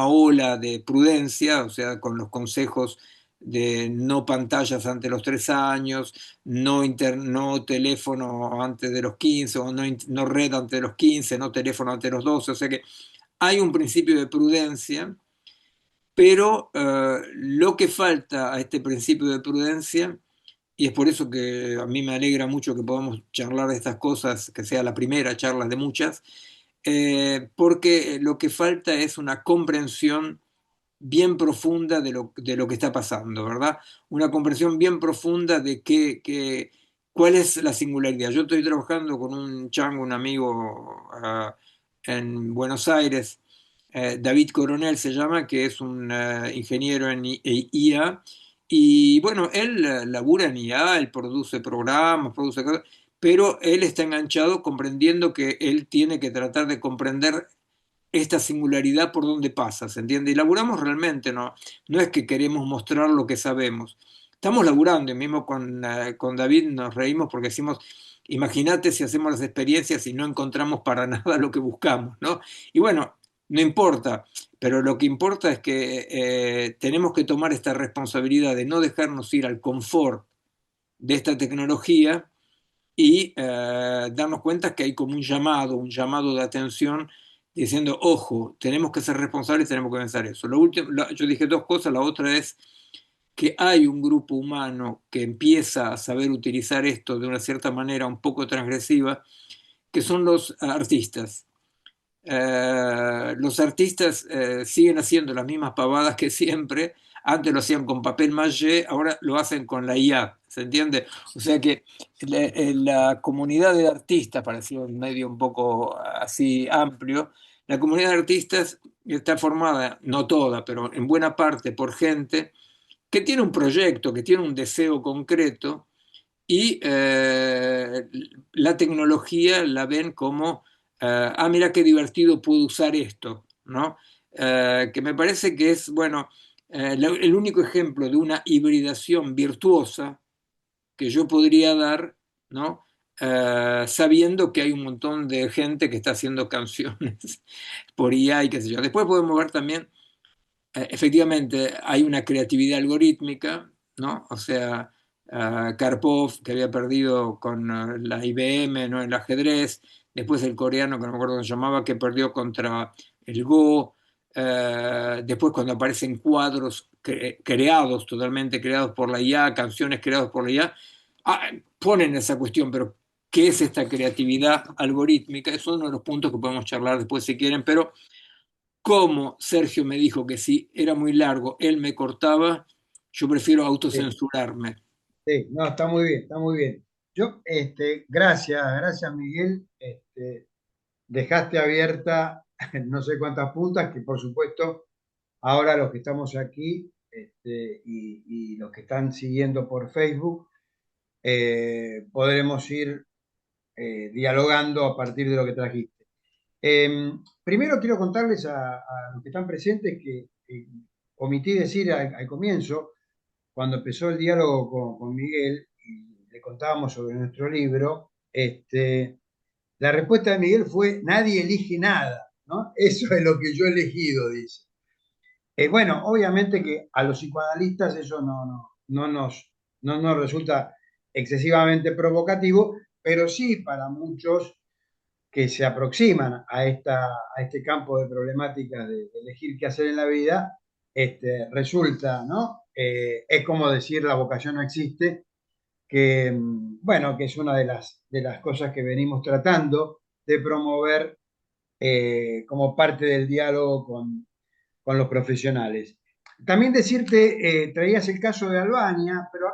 ola de prudencia, o sea, con los consejos de no pantallas antes de los 3 años, no teléfono antes de los 15, o no red antes de los 15, no teléfono antes de los 12, o sea que hay un principio de prudencia, pero lo que falta a este principio de prudencia, y es por eso que a mí me alegra mucho que podamos charlar de estas cosas, que sea la primera charla de muchas, porque lo que falta es una comprensión bien profunda de lo que está pasando, ¿verdad? Una comprensión bien profunda de cuál es la singularidad. Yo estoy trabajando con un chango, un amigo en Buenos Aires, David Coronel se llama, que es un ingeniero en IA, y bueno, él labura en IA, él produce programas, produce cosas, pero él está enganchado comprendiendo que él tiene que tratar de comprender esta singularidad por donde pasa, ¿se entiende? Y laburamos realmente, no es que queremos mostrar lo que sabemos. Estamos laburando, y mismo con David nos reímos porque decimos, Imagínate si hacemos las experiencias y no encontramos para nada lo que buscamos, ¿no? Y bueno, no importa, pero lo que importa es que tenemos que tomar esta responsabilidad de no dejarnos ir al confort de esta tecnología y darnos cuenta que hay como un llamado de atención diciendo, ojo, tenemos que ser responsables, tenemos que pensar eso. Lo último, yo dije dos cosas, la otra es que hay un grupo humano que empieza a saber utilizar esto de una cierta manera un poco transgresiva, que son los artistas. Los artistas siguen haciendo las mismas pavadas que siempre. Antes lo hacían con papel maché, ahora lo hacen con la IA, ¿se entiende? O sea que la comunidad de artistas, para decirlo en medio un poco así amplio, la comunidad de artistas está formada, no toda, pero en buena parte por gente que tiene un proyecto, que tiene un deseo concreto y la tecnología la ven como, mira qué divertido puedo usar esto, ¿no? Que me parece que es, bueno, el único ejemplo de una hibridación virtuosa que yo podría dar, ¿no? Sabiendo que hay un montón de gente que está haciendo canciones por IA y qué sé yo. Después podemos ver también efectivamente hay una creatividad algorítmica, ¿no? O sea, Karpov, que había perdido con la IBM, ¿no? En el ajedrez, después el coreano, que no me acuerdo cómo se llamaba, que perdió contra el Go, después cuando aparecen cuadros creados, totalmente creados por la IA, canciones creadas por la IA, ponen esa cuestión, pero ¿qué es esta creatividad algorítmica? Es uno de los puntos que podemos charlar después si quieren, pero como Sergio me dijo que si era muy largo, él me cortaba, yo prefiero Sí, autocensurarme. sí, no, está muy bien, está muy bien. Yo, gracias Miguel, dejaste abierta no sé cuántas puntas, que por supuesto ahora los que estamos aquí y los que están siguiendo por Facebook, podremos ir dialogando a partir de lo que trajiste. Primero quiero contarles a los que están presentes que omití decir al comienzo, cuando empezó el diálogo con Miguel y le contábamos sobre nuestro libro, la respuesta de Miguel fue: nadie elige nada, ¿no? Eso es lo que yo he elegido, dice. Bueno, obviamente que a los psicoanalistas eso no nos resulta excesivamente provocativo, pero sí para muchos que se aproximan a este campo de problemáticas de elegir qué hacer en la vida, resulta, ¿no? Es como decir la vocación no existe, que, bueno, que es una de las cosas que venimos tratando de promover como parte del diálogo con los profesionales. También decirte, traías el caso de Albania, pero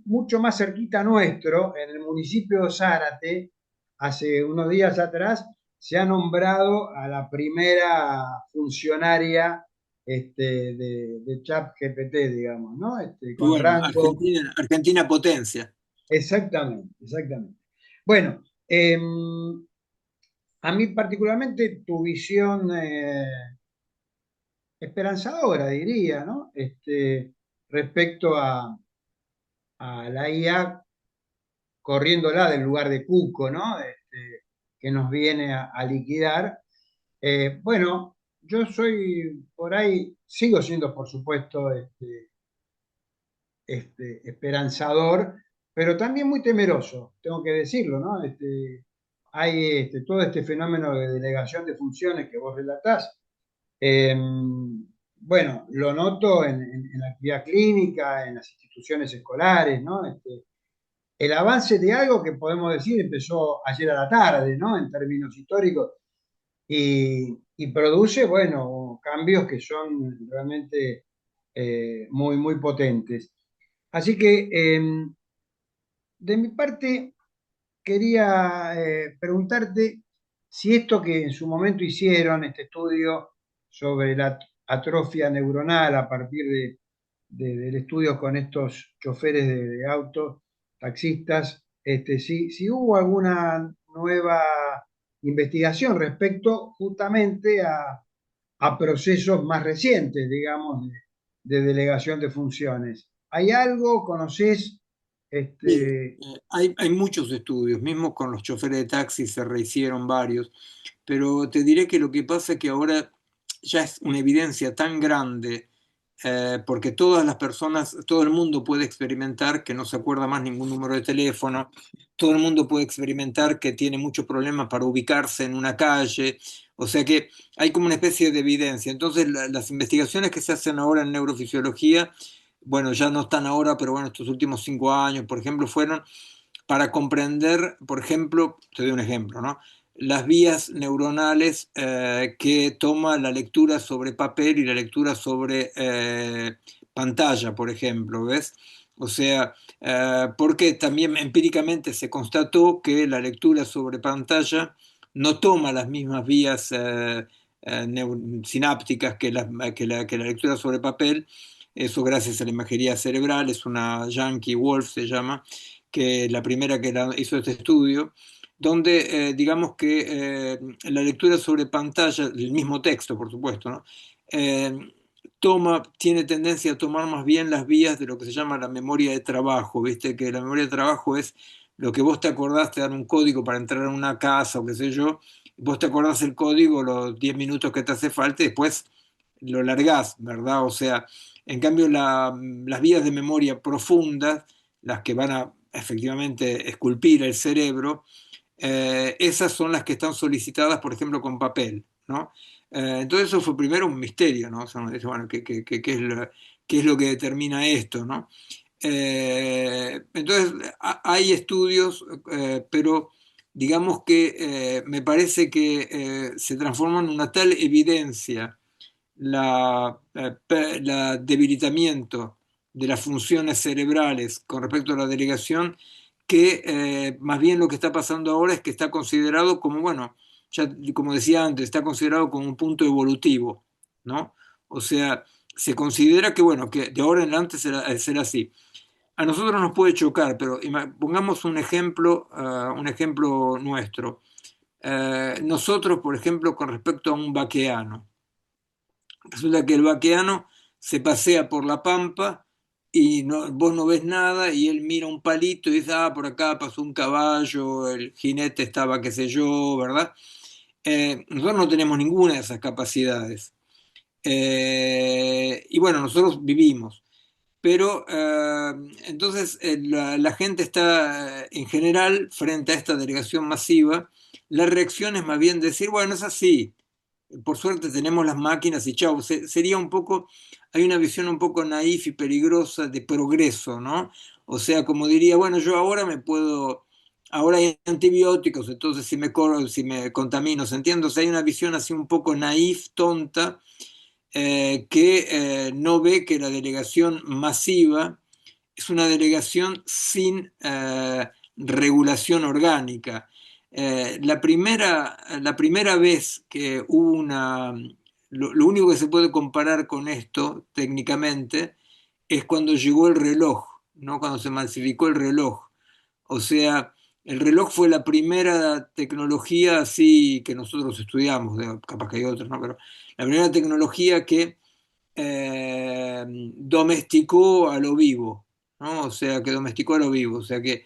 mucho más cerquita nuestro, en el municipio de Zárate, hace unos días atrás, se ha nombrado a la primera funcionaria de ChatGPT, digamos, ¿no? Y Con bueno, rango. Argentina potencia. Exactamente, exactamente. Bueno, a mí particularmente tu visión esperanzadora, diría, ¿no? Respecto a la IA corriéndola del lugar de Cuco, ¿no? Que nos viene a liquidar. Bueno, yo soy por ahí, sigo siendo por supuesto esperanzador, pero también muy temeroso, tengo que decirlo, ¿no? Hay todo este fenómeno de delegación de funciones que vos relatás. Eh, bueno, lo noto en la actividad clínica, en las instituciones escolares, ¿no? El avance de algo que podemos decir empezó ayer a la tarde, ¿no? En términos históricos, y produce, bueno, cambios que son realmente muy potentes. Así que, de mi parte, quería preguntarte si esto que en su momento hicieron, este estudio sobre la atrofia neuronal a partir del estudio con estos choferes de autos, taxistas, si hubo alguna nueva investigación respecto justamente a procesos más recientes, digamos, de delegación de funciones. ¿Hay algo, conocés, Sí, Este, hay muchos estudios, mismo con los choferes de taxi se rehicieron varios, pero te diré que lo que pasa es que ahora ya es una evidencia tan grande, porque todas las personas, todo el mundo puede experimentar que no se acuerda más ningún número de teléfono, todo el mundo puede experimentar que tiene muchos problemas para ubicarse en una calle, o sea que hay como una especie de evidencia. Entonces, las investigaciones que se hacen ahora en neurofisiología, bueno, ya no están ahora, pero bueno, estos últimos 5 años, por ejemplo, fueron para comprender, por ejemplo, te doy un ejemplo, ¿no? Las vías neuronales que toma la lectura sobre papel y la lectura sobre pantalla, por ejemplo, ¿ves? O sea, porque también empíricamente se constató que la lectura sobre pantalla no toma las mismas vías sinápticas que la lectura sobre papel. Eso gracias a la imagería cerebral, es una Yankee Wolf se llama, que la primera que hizo este estudio, donde digamos que la lectura sobre pantalla, el mismo texto por supuesto, ¿no? Eh, tiene tendencia a tomar más bien las vías de lo que se llama la memoria de trabajo, viste que la memoria de trabajo es lo que vos te acordás, te dan un código para entrar a una casa o qué sé yo, vos te acordás el código, los 10 minutos que te hace falta y después lo largás, ¿verdad? O sea, en cambio las vías de memoria profundas, las que van a efectivamente esculpir el cerebro, esas son las que están solicitadas, por ejemplo, con papel, ¿no? Entonces eso fue primero un misterio, ¿no? O sea, uno dice, bueno, ¿qué es lo que determina esto, ¿no? Entonces hay estudios, pero digamos que me parece que se transforma en una tal evidencia la debilitamiento de las funciones cerebrales con respecto a la delegación, que más bien lo que está pasando ahora es que está considerado como, bueno, ya como decía antes, está considerado como un punto evolutivo, ¿no? O sea, se considera que, bueno, que de ahora en adelante será así. A nosotros nos puede chocar, pero pongamos un ejemplo nuestro. Nosotros, por ejemplo, con respecto a un vaqueano, resulta que el vaqueano se pasea por la pampa y vos no ves nada y él mira un palito y dice, ah, por acá pasó un caballo, el jinete estaba qué sé yo, ¿verdad? Nosotros no tenemos ninguna de esas capacidades. Y bueno, nosotros vivimos. Pero entonces la gente está en general frente a esta delegación masiva, la reacción es más bien decir, bueno, es así, por suerte tenemos las máquinas y chau. Sería un poco, hay una visión un poco naif y peligrosa de progreso, ¿no? O sea, como diría, bueno, yo ahora ahora hay antibióticos, entonces si me contamino, ¿se entiende? O sea, hay una visión así un poco naif, tonta, que no ve que la delegación masiva es una delegación sin regulación orgánica. La primera vez que hubo lo único que se puede comparar con esto técnicamente es cuando llegó el reloj, ¿no? Cuando se masificó el reloj. O sea, el reloj fue la primera tecnología así que nosotros estudiamos, capaz que hay otros, ¿no? Pero la primera tecnología que domesticó a lo vivo, ¿no? O sea, que domesticó a lo vivo, o sea que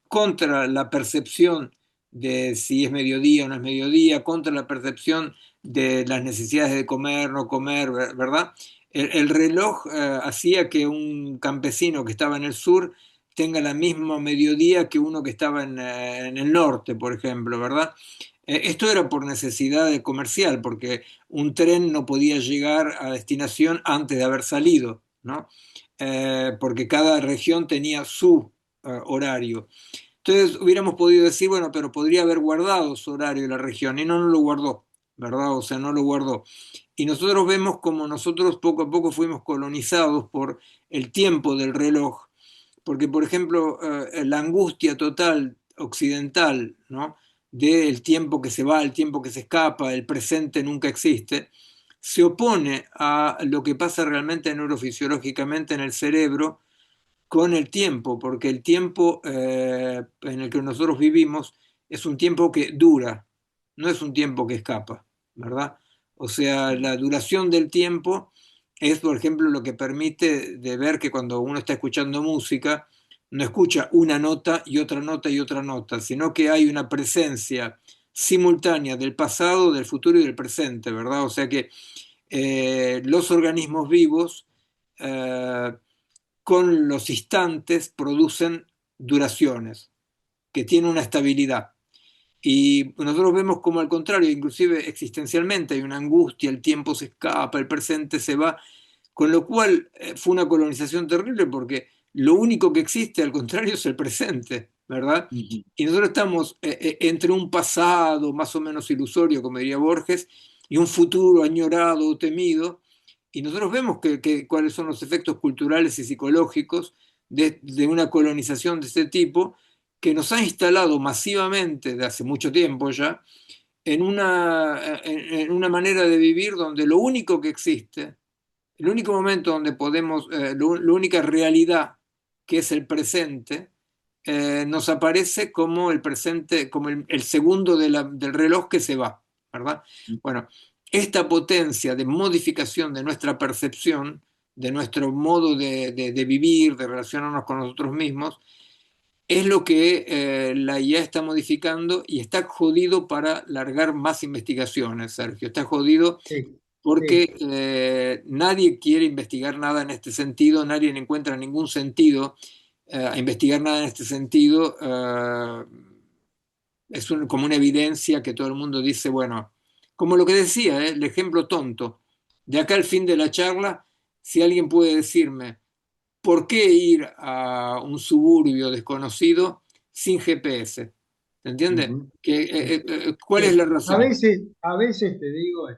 contra la percepción de si es mediodía o no es mediodía, contra la percepción de las necesidades de comer, no comer, ¿verdad? El reloj hacía que un campesino que estaba en el sur tenga la misma mediodía que uno que estaba en el norte, por ejemplo, ¿verdad? Esto era por necesidad comercial, porque un tren no podía llegar a destinación antes de haber salido, ¿no? Porque cada región tenía su horario. Entonces hubiéramos podido decir, bueno, pero podría haber guardado su horario la región y no lo guardó, ¿verdad? O sea, no lo guardó. Y nosotros vemos como nosotros poco a poco fuimos colonizados por el tiempo del reloj, porque por ejemplo, la angustia total occidental, ¿no? Del tiempo que se va, el tiempo que se escapa, el presente nunca existe, se opone a lo que pasa realmente neurofisiológicamente en el cerebro con el tiempo, porque el tiempo en el que nosotros vivimos es un tiempo que dura, no es un tiempo que escapa, ¿verdad? O sea, la duración del tiempo es, por ejemplo, lo que permite de ver que cuando uno está escuchando música, no escucha una nota y otra nota y otra nota, sino que hay una presencia simultánea del pasado, del futuro y del presente, ¿verdad? O sea que los organismos vivos eh, con los instantes producen duraciones que tienen una estabilidad. Y nosotros vemos como al contrario, inclusive existencialmente, hay una angustia, el tiempo se escapa, el presente se va, con lo cual fue una colonización terrible porque lo único que existe al contrario es el presente, ¿verdad? Ujú. Y nosotros estamos entre un pasado más o menos ilusorio, como diría Borges, y un futuro añorado o temido, y nosotros vemos cuáles son los efectos culturales y psicológicos de una colonización de este tipo que nos ha instalado masivamente desde hace mucho tiempo ya en una manera de vivir donde lo único que existe, el único momento donde podemos, la única realidad que es el presente, nos aparece como el presente, como el segundo del reloj que se va, ¿verdad? Bueno, esta potencia de modificación de nuestra percepción, de nuestro modo de vivir, de relacionarnos con nosotros mismos, es lo que la IA está modificando y está jodido para largar más investigaciones, Sergio. Está jodido Sí, sí. porque nadie quiere investigar nada en este sentido, nadie le encuentra ningún sentido a investigar nada en este sentido. Es como una evidencia que todo el mundo dice, bueno, como lo que decía, el ejemplo tonto. De acá al fin de la charla, si alguien puede decirme, ¿por qué ir a un suburbio desconocido sin GPS? ¿Se entiende? Ujú. ¿Cuál es Sí. la razón? A veces te digo,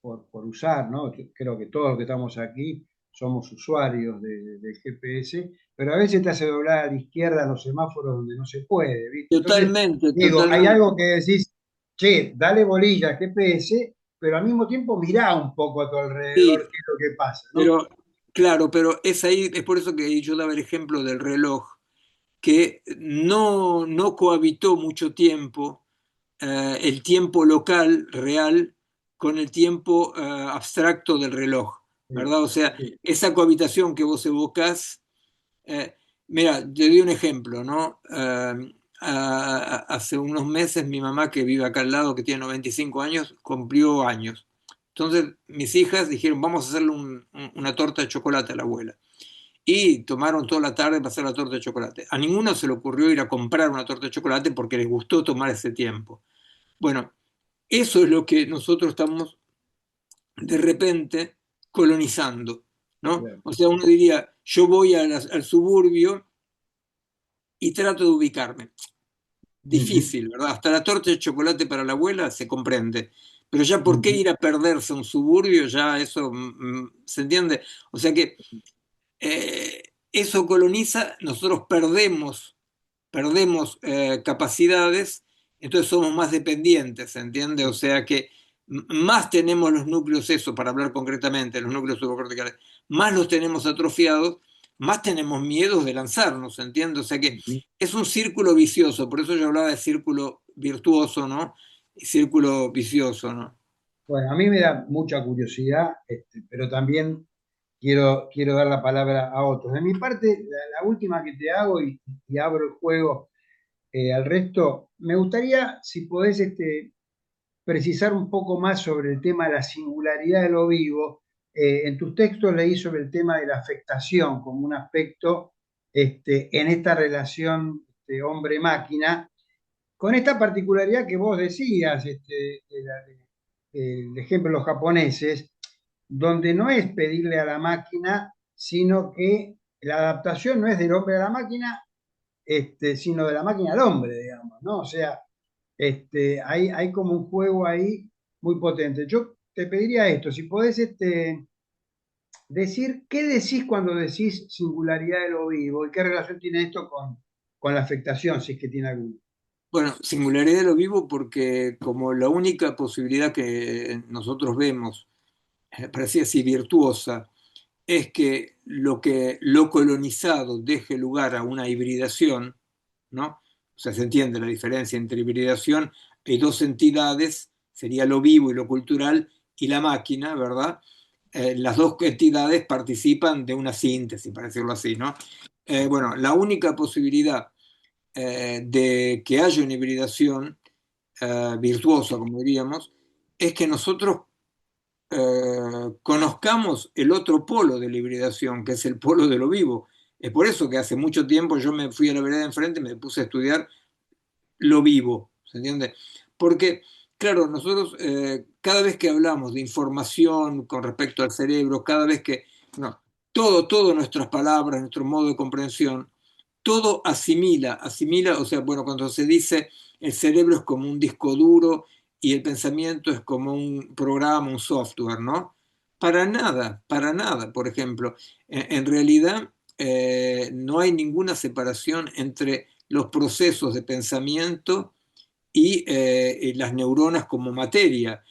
por usar, ¿no? Yo creo que todos los que estamos aquí somos usuarios del GPS, pero a veces te hace doblar a la izquierda los semáforos donde no se puede, ¿viste? Entonces, Totalmente, digo, hay totalmente. algo que decís, che, dale bolilla al GPS, pero al mismo tiempo mirá un poco a tu Sí, alrededor qué es lo que pasa, ¿no? pero claro, pero es ahí, es por eso que yo daba el ejemplo del reloj, que no cohabitó mucho tiempo el tiempo local, real, con el tiempo abstracto del reloj, Sí, ¿verdad? O sea, sí. esa cohabitación que vos evocás, eh, mira, te doy un ejemplo, ¿no? Hace unos meses mi mamá, que vive acá al lado, que tiene 95 años, cumplió años. Entonces mis hijas dijeron, vamos a hacerle una torta de chocolate a la abuela. Y tomaron toda la tarde para hacer la torta de chocolate. A ninguno se le ocurrió ir a comprar una torta de chocolate porque les gustó tomar ese tiempo. Bueno, eso es lo que nosotros estamos de repente colonizando, ¿no? Claro. O sea, uno diría, yo voy al suburbio y trato de ubicarme. Ujú. Difícil, ¿verdad? Hasta la torta de chocolate para la abuela se comprende. Pero ya, ¿por qué Ujú. ir a perderse a un suburbio? Ya eso, ¿se entiende? O sea que eso coloniza, nosotros perdemos capacidades, entonces somos más dependientes, ¿se entiende? O sea que más tenemos los núcleos, eso para hablar concretamente, los núcleos subcorticales, más los tenemos atrofiados, más tenemos miedos de lanzarnos, ¿se entiende? O sea que Ujú. es un círculo vicioso, por eso yo hablaba de círculo virtuoso, ¿no? Y círculo vicioso, ¿no? Bueno, a mí me da mucha curiosidad, pero también quiero dar la palabra a otros. De mi parte, la última que te hago y abro el juego al resto, me gustaría, si podés, precisar un poco más sobre el tema de la singularidad de lo vivo. En tus textos leí sobre el tema de la afectación como un aspecto en esta relación hombre-máquina, con esta particularidad que vos decías, el ejemplo de los japoneses, donde no es pedirle a la máquina, sino que la adaptación no es del hombre a la máquina, sino de la máquina al hombre, digamos, ¿no? O sea, hay como un juego ahí muy potente. Yo te pediría esto, si podés decir, ¿qué decís cuando decís singularidad de lo vivo y qué relación tiene esto con la afectación, si es que tiene alguna? Bueno, singularidad de lo vivo porque como la única posibilidad que nosotros vemos, parecía así virtuosa, es que lo colonizado deje lugar a una hibridación, ¿no? O sea, se entiende la diferencia entre hibridación. Hay dos entidades, sería lo vivo y lo cultural, y la máquina, ¿verdad? Las dos entidades participan de una síntesis, para decirlo así, ¿no? Bueno, la única posibilidad de que haya una hibridación virtuosa, como diríamos, es que nosotros conozcamos el otro polo de la hibridación, que es el polo de lo vivo. Es por eso que hace mucho tiempo yo me fui a la vereda de enfrente y me puse a estudiar lo vivo, ¿se entiende? Porque, claro, nosotros cada vez que hablamos de información con respecto al cerebro, cada vez que, no, todo nuestras palabras, nuestro modo de comprensión, todo asimila, o sea, bueno, cuando se dice el cerebro es como un disco duro y el pensamiento es como un programa, un software, ¿no? Para nada, por ejemplo. En realidad, no hay ninguna separación entre los procesos de pensamiento y las neuronas como materia.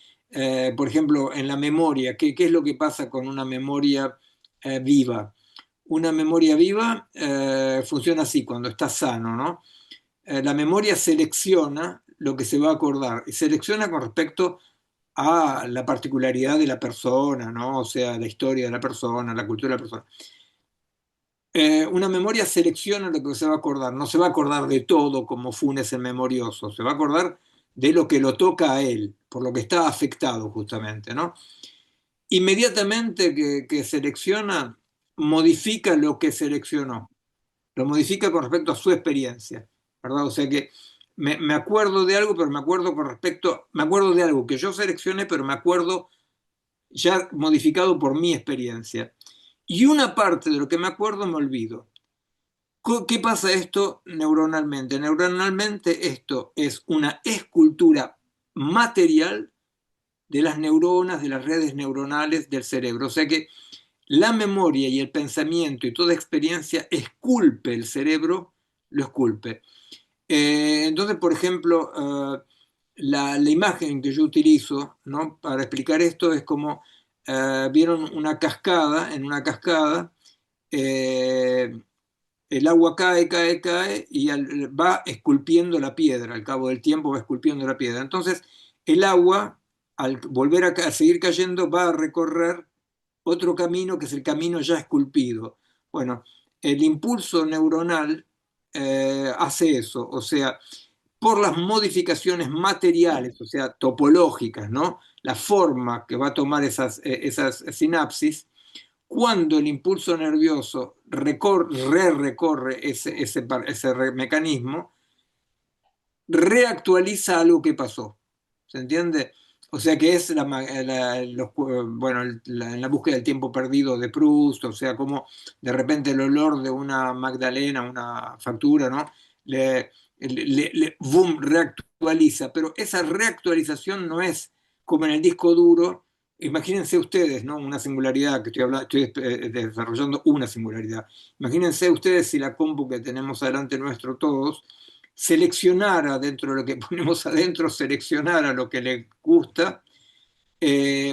Por ejemplo, en la memoria, ¿qué es lo que pasa con una memoria viva? Una memoria viva funciona así, cuando está sano, ¿no? La memoria selecciona lo que se va a acordar, y selecciona con respecto a la particularidad de la persona, ¿no? O sea, la historia de la persona, la cultura de la persona. Una memoria selecciona lo que se va a acordar, no se va a acordar de todo como Funes el memorioso, se va a acordar de lo que lo toca a él, por lo que está afectado justamente, ¿no? Inmediatamente que selecciona, modifica lo que seleccionó, lo modifica con respecto a su experiencia, ¿verdad? O sea que me acuerdo de algo, pero me acuerdo con respecto, me acuerdo de algo que yo seleccioné, pero me acuerdo ya modificado por mi experiencia. Y una parte de lo que me acuerdo me olvido. ¿Qué pasa esto neuronalmente? Neuronalmente esto es una escultura material de las neuronas, de las redes neuronales del cerebro. O sea que la memoria y el pensamiento y toda experiencia esculpe el cerebro, lo esculpe. Entonces, por ejemplo, la imagen que yo utilizo, ¿no?, para explicar esto es como, vieron una cascada, en una cascada, eh, el agua cae y va esculpiendo la piedra, al cabo del tiempo va esculpiendo la piedra. Entonces, el agua, al volver a seguir cayendo, va a recorrer otro camino que es el camino ya esculpido. Bueno, el impulso neuronal hace eso, o sea, por las modificaciones materiales, o sea, topológicas, ¿no? La forma que va a tomar esas sinapsis, cuando el impulso nervioso recorre ese mecanismo, reactualiza algo que pasó. ¿Se entiende? O sea que es bueno, en la búsqueda del tiempo perdido de Proust, o sea, como de repente el olor de una magdalena, una factura, ¿no? Boom, reactualiza, pero esa reactualización no es como en el disco duro. Imagínense ustedes, ¿no? Una singularidad que estoy hablando, estoy desarrollando una singularidad. Imagínense ustedes si la compu que tenemos adelante nuestro todos seleccionara dentro de lo que ponemos adentro, seleccionara lo que le gusta,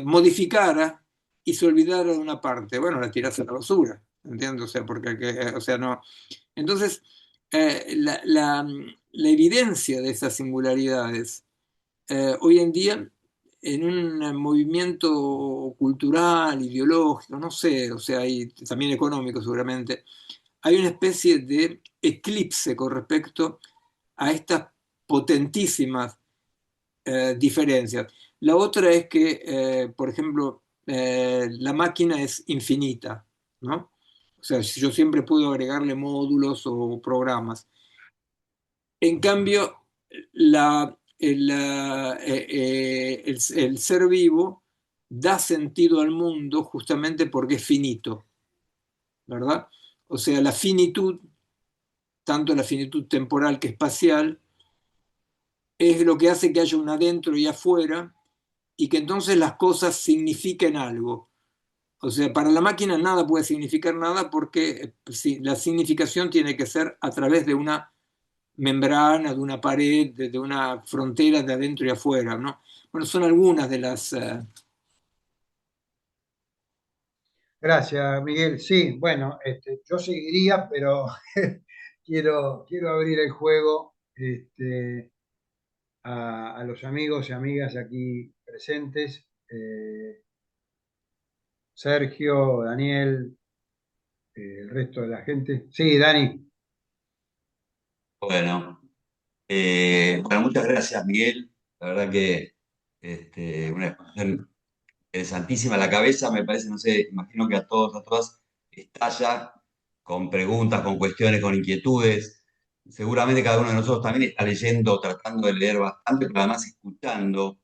modificara y se olvidara de una parte. Bueno, la tirás a la basura, ¿entiendes? O sea, o sea, no. Entonces, la evidencia de esas singularidades hoy en día, en un movimiento cultural, ideológico, no sé, o sea, y también económico seguramente, hay una especie de eclipse con respecto a estas potentísimas diferencias. La otra es que, por ejemplo, la máquina es infinita, ¿no? O sea, yo siempre puedo agregarle módulos o programas. En cambio, el ser vivo da sentido al mundo justamente porque es finito, ¿verdad? O sea, la finitud, tanto la finitud temporal que espacial, es lo que hace que haya un adentro y afuera y que entonces las cosas signifiquen algo. O sea, para la máquina nada puede significar nada porque la significación tiene que ser a través de una membrana, de una pared, de una frontera de adentro y afuera, ¿no? Bueno, son algunas de las... Gracias, Miguel. Sí, bueno, yo seguiría, pero quiero abrir el juego a los amigos y amigas aquí presentes. Sergio, Daniel, el resto de la gente. Sí, Dani. Bueno, bueno, muchas gracias, Miguel. La verdad que una exposición interesantísima. La cabeza, me parece, no sé, imagino que a todos, a todas, estalla con preguntas, con cuestiones, con inquietudes. Seguramente cada uno de nosotros también está leyendo, tratando de leer bastante, pero además escuchando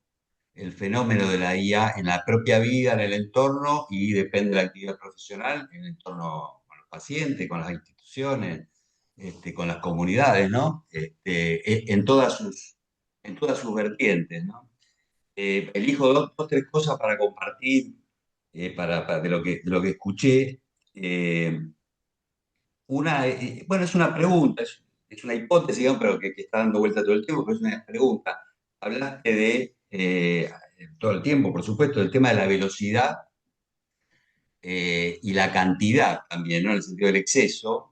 el fenómeno de la IA en la propia vida, en el entorno, y depende de la actividad profesional, en el entorno con los pacientes, con las instituciones, con las comunidades, ¿no? En todas sus vertientes, ¿no? Elijo tres cosas para compartir de lo que escuché. Eh, bueno, es una pregunta, es una hipótesis, digamos, pero que está dando vuelta todo el tiempo, pero es una pregunta. Hablaste todo el tiempo, por supuesto, del tema de la velocidad y la cantidad también, ¿no? En el sentido del exceso.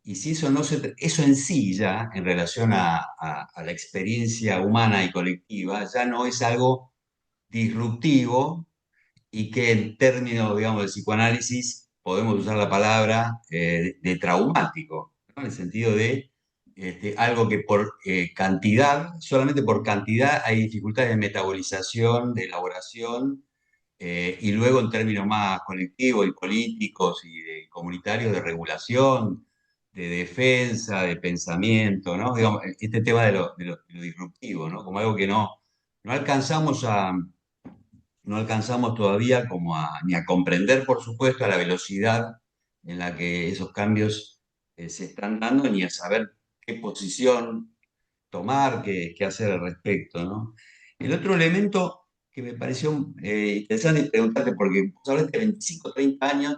Y si eso no se, eso en sí ya, en relación a la experiencia humana y colectiva, ya no es algo disruptivo y que en términos, digamos, de psicoanálisis podemos usar la palabra de traumático, ¿no? En el sentido de algo que por cantidad, solamente por cantidad hay dificultades de metabolización, de elaboración, y luego en términos más colectivos y políticos y comunitarios de regulación, de defensa, de pensamiento, ¿no? Digamos, este tema de lo disruptivo, ¿no? Como algo que no alcanzamos no alcanzamos todavía como ni a comprender, por supuesto, a la velocidad en la que esos cambios se están dando, ni a saber qué posición tomar, qué hacer al respecto, ¿no? El otro elemento que me pareció interesante preguntarte, porque vos hablaste de 25, 30 años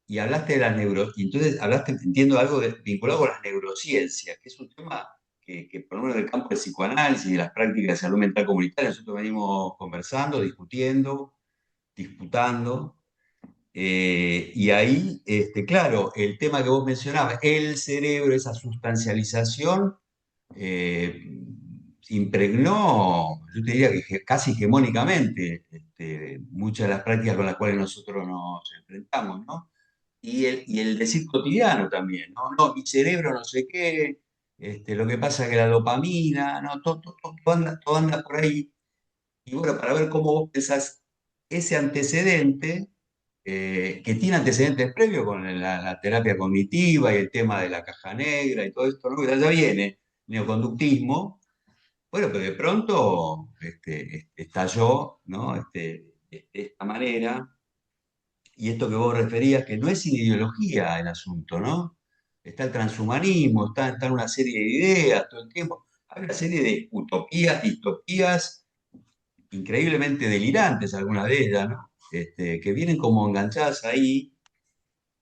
y hablaste de las y entonces hablaste, entiendo, algo vinculado con las neurociencias, que es un tema que por lo menos del campo del psicoanálisis y de las prácticas de salud mental comunitaria, nosotros venimos conversando, discutiendo, disputando. Y ahí, claro, el tema que vos mencionabas, el cerebro, esa sustancialización, eh, impregnó, yo te diría que casi hegemónicamente, muchas de las prácticas con las cuales nosotros nos enfrentamos, ¿no? Y el decir cotidiano también, ¿no? No, mi cerebro no sé qué, lo que pasa es que la dopamina, ¿no? Todo anda por ahí. Y bueno, para ver cómo vos pensás ese antecedente, que tiene antecedentes previos con la terapia cognitiva y el tema de la caja negra y todo esto, ¿no? Que ya viene, neoconductismo, bueno, pero de pronto estalló, ¿no? De esta manera, y esto que vos referías, que no es ideología el asunto, ¿no? Está el transhumanismo, está una serie de ideas todo el tiempo. Hay una serie de utopías, distopías increíblemente delirantes, algunas de ellas, ¿no? Que vienen como enganchadas ahí.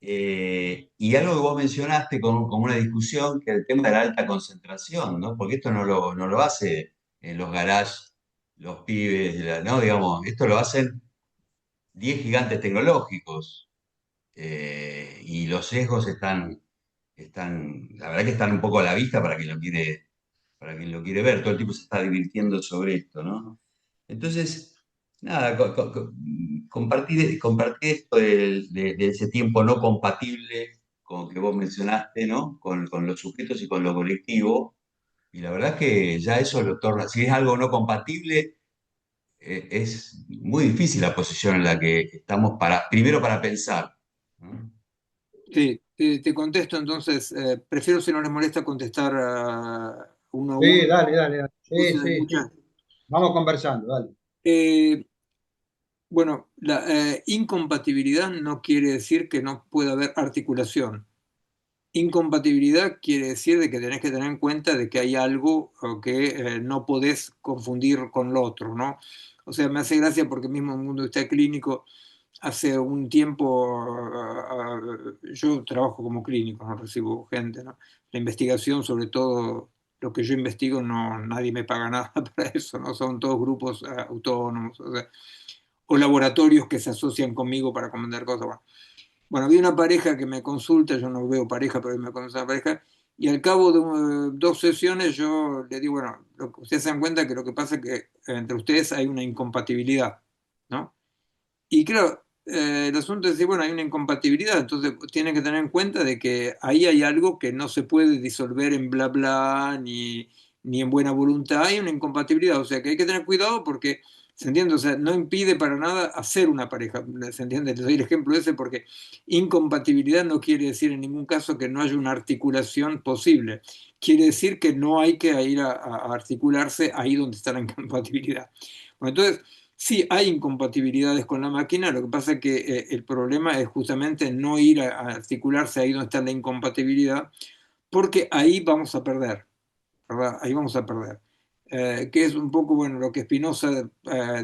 Y algo que vos mencionaste como una discusión, que es el tema de la alta concentración, ¿no? Porque esto no lo hace en los garages los pibes, ¿no? Digamos, esto lo hacen 10 gigantes tecnológicos, y los sesgos la verdad que están un poco a la vista para quien lo quiere ver. Todo el tiempo se está divirtiendo sobre esto, ¿no? Entonces, nada, compartir esto de ese tiempo no compatible con que vos mencionaste, ¿no? Con los sujetos y con lo colectivo. Y la verdad es que ya eso lo torna, si es algo no compatible, es muy difícil la posición en la que estamos primero para pensar, ¿no? Sí, te contesto entonces. Prefiero, si no les molesta, contestar uno a uno. Sí, dale, dale, dale. Sí, Puse de sí, muchas. sí. Vamos conversando, dale. Eh, bueno, la incompatibilidad no quiere decir que no pueda haber articulación. Incompatibilidad quiere decir de que tenés que tener en cuenta de que hay algo que no podés confundir con lo otro, ¿no? O sea, me hace gracia porque mismo en el mundo está clínico, hace un tiempo yo trabajo como clínico, no recibo gente, ¿no? La investigación, sobre todo lo que yo investigo, no, nadie me paga nada para eso, ¿no? Son todos grupos autónomos, o sea, o laboratorios que se asocian conmigo para comentar cosas. Bueno, había una pareja que me consulta, yo no veo pareja, pero me consulta una pareja, y al cabo de dos sesiones yo le digo, bueno, ustedes se dan cuenta que lo que pasa es que entre ustedes hay una incompatibilidad, ¿no? Y claro, el asunto es decir, bueno, hay una incompatibilidad, entonces tienen que tener en cuenta de que ahí hay algo que no se puede disolver en bla bla ni en buena voluntad, hay una incompatibilidad, o sea que hay que tener cuidado porque, ¿se entiende? O sea, no impide para nada hacer una pareja, ¿se entiende? Les doy el ejemplo ese porque incompatibilidad no quiere decir en ningún caso que no haya una articulación posible, quiere decir que no hay que ir a articularse ahí donde está la incompatibilidad. Bueno, entonces, sí, hay incompatibilidades con la máquina, lo que pasa es que el problema es justamente no ir a articularse ahí donde está la incompatibilidad, porque ahí vamos a perder, ¿verdad? Ahí vamos a perder. Que es un poco, bueno, lo que Spinoza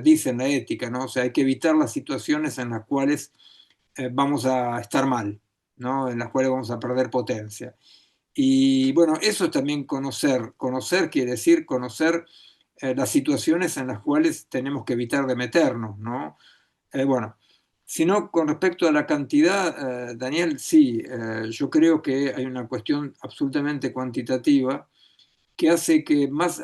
dice en la ética, ¿no? O sea, hay que evitar las situaciones en las cuales vamos a estar mal, ¿no? En las cuales vamos a perder potencia. Y bueno, eso es también conocer. Conocer quiere decir conocer las situaciones en las cuales tenemos que evitar de meternos, ¿no? Bueno, si no, con respecto a la cantidad, Daniel, sí, yo creo que hay una cuestión absolutamente cuantitativa que hace que más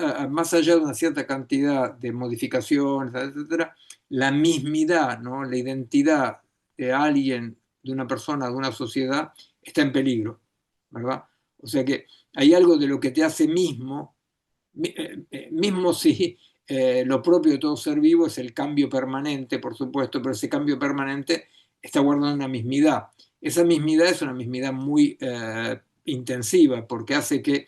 allá de una cierta cantidad de modificaciones, etcétera, la mismidad, ¿no? La identidad de alguien, de una persona, de una sociedad, está en peligro, ¿verdad? O sea que hay algo de lo que te hace mismo, mismo si lo propio de todo ser vivo es el cambio permanente, por supuesto, pero ese cambio permanente está guardando una mismidad. Esa mismidad es una mismidad muy intensiva porque hace que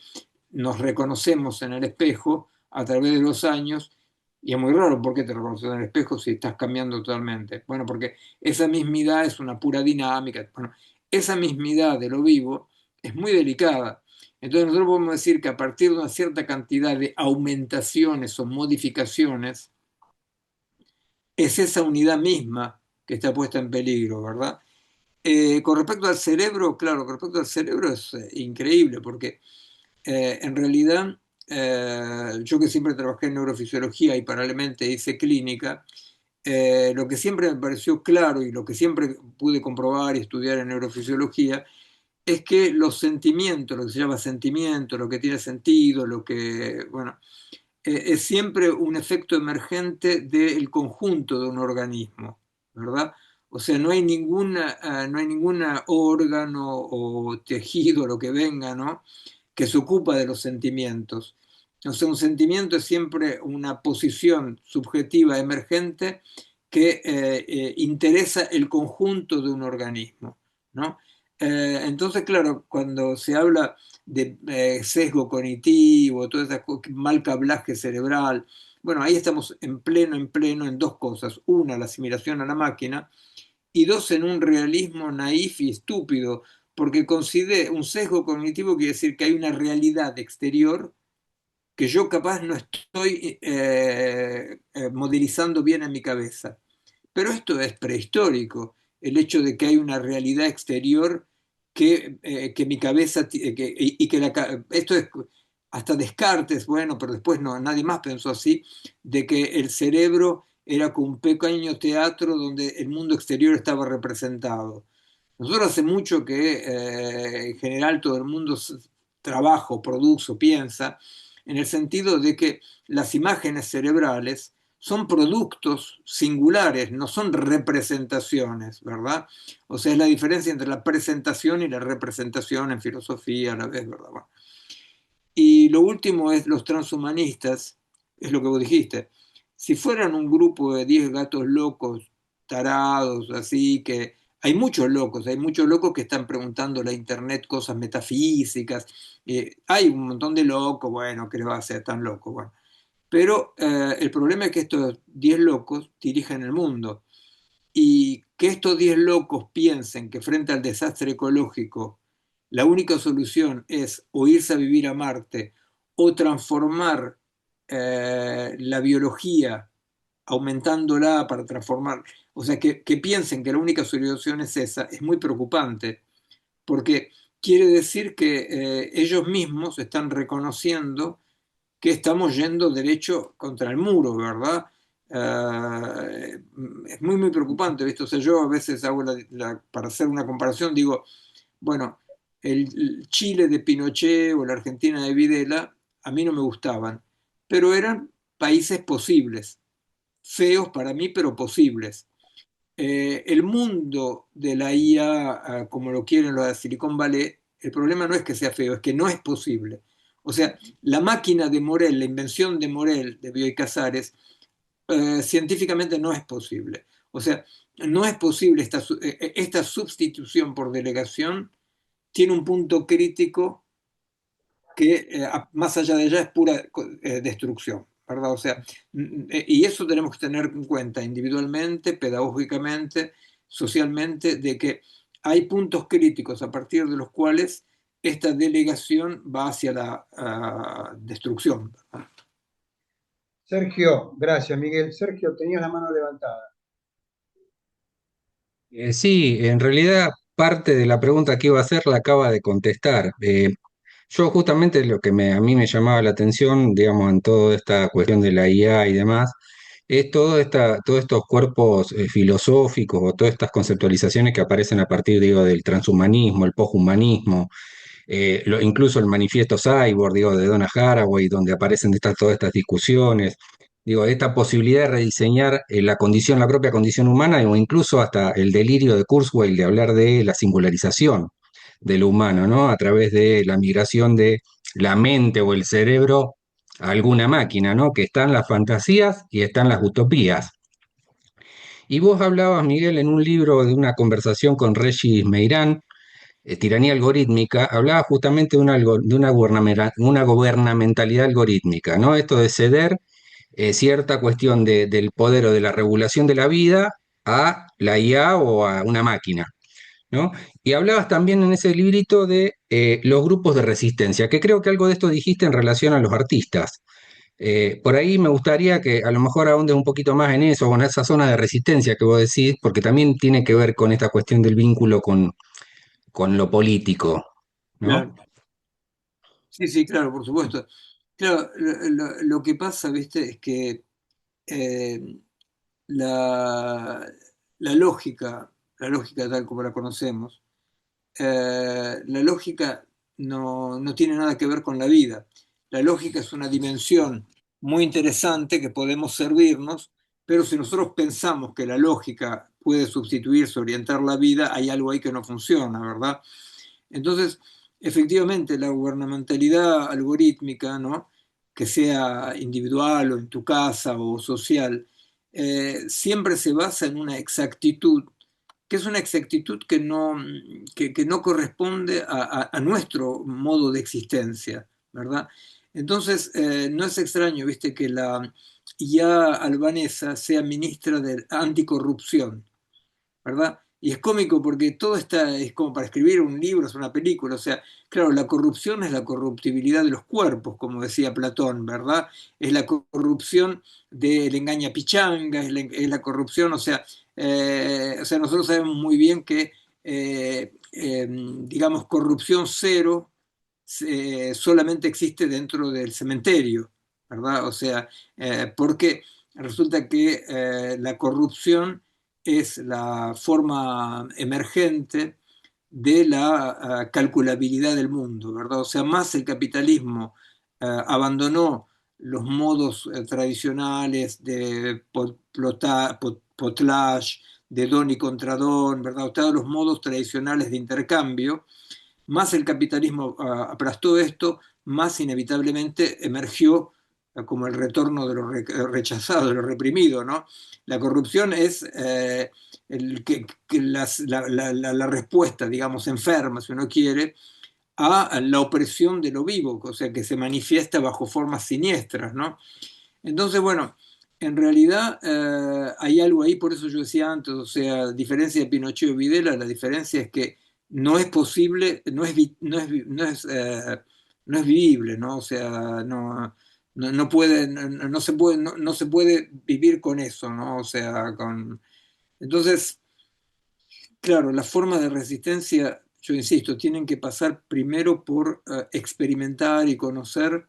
nos reconocemos en el espejo a través de los años, y es muy raro por qué te reconoces en el espejo si estás cambiando totalmente. Bueno, porque esa mismidad es una pura dinámica. Bueno, esa mismidad de lo vivo es muy delicada. Entonces nosotros podemos decir que a partir de una cierta cantidad de aumentaciones o modificaciones, es esa unidad misma que está puesta en peligro, ¿verdad? Con respecto al cerebro, claro, con respecto al cerebro es increíble porque en realidad, yo que siempre trabajé en neurofisiología y paralelamente hice clínica, lo que siempre me pareció claro y lo que siempre pude comprobar y estudiar en neurofisiología es que los sentimientos, lo que se llama sentimiento, lo que tiene sentido, lo que, bueno, es siempre un efecto emergente del conjunto de un organismo, ¿verdad? O sea, no hay ninguna órgano o tejido, lo que venga, ¿no? Que se ocupa de los sentimientos. O sea, un sentimiento es siempre una posición subjetiva emergente que interesa el conjunto de un organismo, ¿no? Entonces, claro, cuando se habla de sesgo cognitivo, todo ese mal cablaje cerebral, bueno, ahí estamos en pleno en dos cosas. Una, la asimilación a la máquina, y dos, en un realismo naif y estúpido, porque considera un sesgo cognitivo quiere decir que hay una realidad exterior que yo capaz no estoy modelizando bien en mi cabeza. Pero esto es prehistórico, el hecho de que hay una realidad exterior que mi cabeza, y que esto es hasta Descartes, bueno, pero después no, nadie más pensó así, de que el cerebro era como un pequeño teatro donde el mundo exterior estaba representado. Nosotros hace mucho que en general todo el mundo trabaja, produce, piensa, en el sentido de que las imágenes cerebrales son productos singulares, no son representaciones, ¿verdad? O sea, es la diferencia entre la presentación y la representación en filosofía a la vez, ¿verdad? Bueno. Y lo último es los transhumanistas, es lo que vos dijiste. Si fueran un grupo de 10 gatos locos, tarados, así que hay muchos locos que están preguntando a la internet cosas metafísicas. Hay un montón de locos, bueno, ¿qué le va a hacer tan loco? Bueno, pero el problema es que estos 10 locos dirigen el mundo y que estos 10 locos piensen que frente al desastre ecológico la única solución es o irse a vivir a Marte o transformar la biología aumentándola para transformar, o sea, que piensen que la única solución es esa, es muy preocupante, porque quiere decir que ellos mismos están reconociendo que estamos yendo derecho contra el muro, ¿verdad? Es muy, muy preocupante, ¿viste? O sea, yo a veces hago para hacer una comparación, digo, bueno, el Chile de Pinochet o la Argentina de Videla a mí no me gustaban, pero eran países posibles, feos para mí, pero posibles. el mundo de la IA, como lo quieren los de Silicon Valley, el problema no es que sea feo, es que no es posible. O sea, la máquina de Morel, la invención de Morel, de Bioy Casares, científicamente no es posible. O sea, no es posible esta sustitución por delegación, tiene un punto crítico que más allá de ella es pura destrucción, ¿verdad? O sea, y eso tenemos que tener en cuenta individualmente, pedagógicamente, socialmente, de que hay puntos críticos a partir de los cuales esta delegación va hacia la destrucción, ¿verdad? Sergio, gracias, Miguel. Sergio, tenías la mano levantada. Sí, en realidad parte de la pregunta que iba a hacer la acaba de contestar. Yo justamente lo que a mí me llamaba la atención, digamos, en toda esta cuestión de la IA y demás, es todos estos cuerpos filosóficos o todas estas conceptualizaciones que aparecen a partir, digo, del transhumanismo, el poshumanismo, incluso el manifiesto Cyborg, digo, de Donna Haraway, donde aparecen todas estas discusiones, digo, esta posibilidad de rediseñar la propia condición humana, o incluso hasta el delirio de Kurzweil de hablar de la singularización de lo humano, ¿no? A través de la migración de la mente o el cerebro a alguna máquina, ¿no? Que están las fantasías y están las utopías. Y vos hablabas, Miguel, en un libro de una conversación con Regis Meirán, Tiranía algorítmica, hablaba justamente una gubernamentalidad algorítmica, ¿no? Esto de ceder cierta cuestión del poder o de la regulación de la vida a la IA o a una máquina, ¿no? Y hablabas también en ese librito de los grupos de resistencia, que creo que algo de esto dijiste en relación a los artistas. Por ahí me gustaría que a lo mejor ahondes un poquito más en eso, con esa zona de resistencia que vos decís, porque también tiene que ver con esta cuestión del vínculo con lo político, Claro. ¿no? Sí, sí, claro, por supuesto. Claro, lo que pasa, viste, es que eh, la, la lógica tal como la conocemos, la lógica no tiene nada que ver con la vida. La lógica es una dimensión muy interesante que podemos servirnos, pero si nosotros pensamos que la lógica puede sustituirse, orientar la vida, hay algo ahí que no funciona, ¿verdad? Entonces, efectivamente, la gubernamentalidad algorítmica, ¿no? Que sea individual o en tu casa o social, siempre se basa en una exactitud, que es una exactitud que no corresponde a nuestro modo de existencia, ¿verdad? Entonces, no es extraño, viste, que la IA albanesa sea ministra de anticorrupción, ¿verdad? Y es cómico porque todo está, es como para escribir un libro, es una película, o sea, claro, la corrupción es la corruptibilidad de los cuerpos, como decía Platón, ¿verdad? Es la corrupción del engaña pichanga, es la corrupción, o sea, nosotros sabemos muy bien que, digamos, corrupción cero solamente existe dentro del cementerio, ¿verdad? O sea, porque resulta que la corrupción es la forma emergente de la calculabilidad del mundo, ¿verdad? O sea, más el capitalismo abandonó los modos tradicionales de potlatch, de don y contradón, ¿verdad? O todos los modos tradicionales de intercambio, más el capitalismo aplastó esto, más inevitablemente emergió como el retorno de lo rechazado, de lo reprimido, ¿no? La corrupción es la respuesta, digamos, enferma, si uno quiere, a la opresión de lo vivo, o sea, que se manifiesta bajo formas siniestras, ¿no? Entonces, bueno, en realidad hay algo ahí, por eso yo decía antes, o sea, a diferencia de Pinochet o Videla, la diferencia es que no es posible, no es vivible, ¿no? O sea, no puede, no se puede, no se puede vivir con eso, ¿no? O sea, con... Entonces, claro, las formas de resistencia, yo insisto, tienen que pasar primero por experimentar y conocer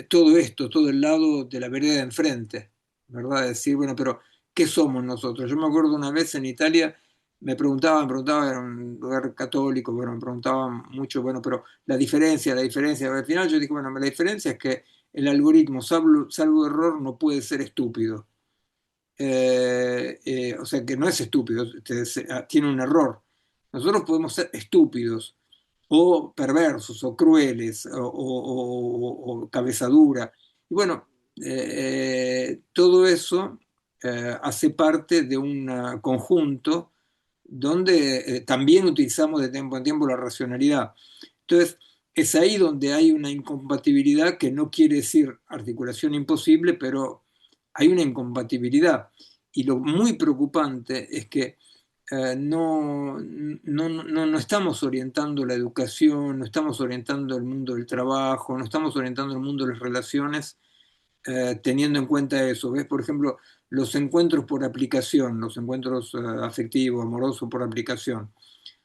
todo esto, todo el lado de la vereda de enfrente, ¿verdad? Decir, bueno, pero ¿qué somos nosotros? Yo me acuerdo una vez en Italia, me preguntaban, era un lugar católico, bueno, me preguntaban mucho, bueno, pero la diferencia, al final yo dije, bueno, la diferencia es que el algoritmo, salvo error, no puede ser estúpido. o sea que no es estúpido, tiene un error. Nosotros podemos ser estúpidos o perversos o crueles o cabeza dura. Y bueno, todo eso hace parte de un conjunto donde también utilizamos de tiempo en tiempo la racionalidad. Entonces, es ahí donde hay una incompatibilidad que no quiere decir articulación imposible, pero hay una incompatibilidad. Y lo muy preocupante es que no estamos orientando la educación, no estamos orientando el mundo del trabajo, no estamos orientando el mundo de las relaciones teniendo en cuenta eso. ¿Ves? Por ejemplo, los encuentros por aplicación, los encuentros afectivos, amorosos por aplicación,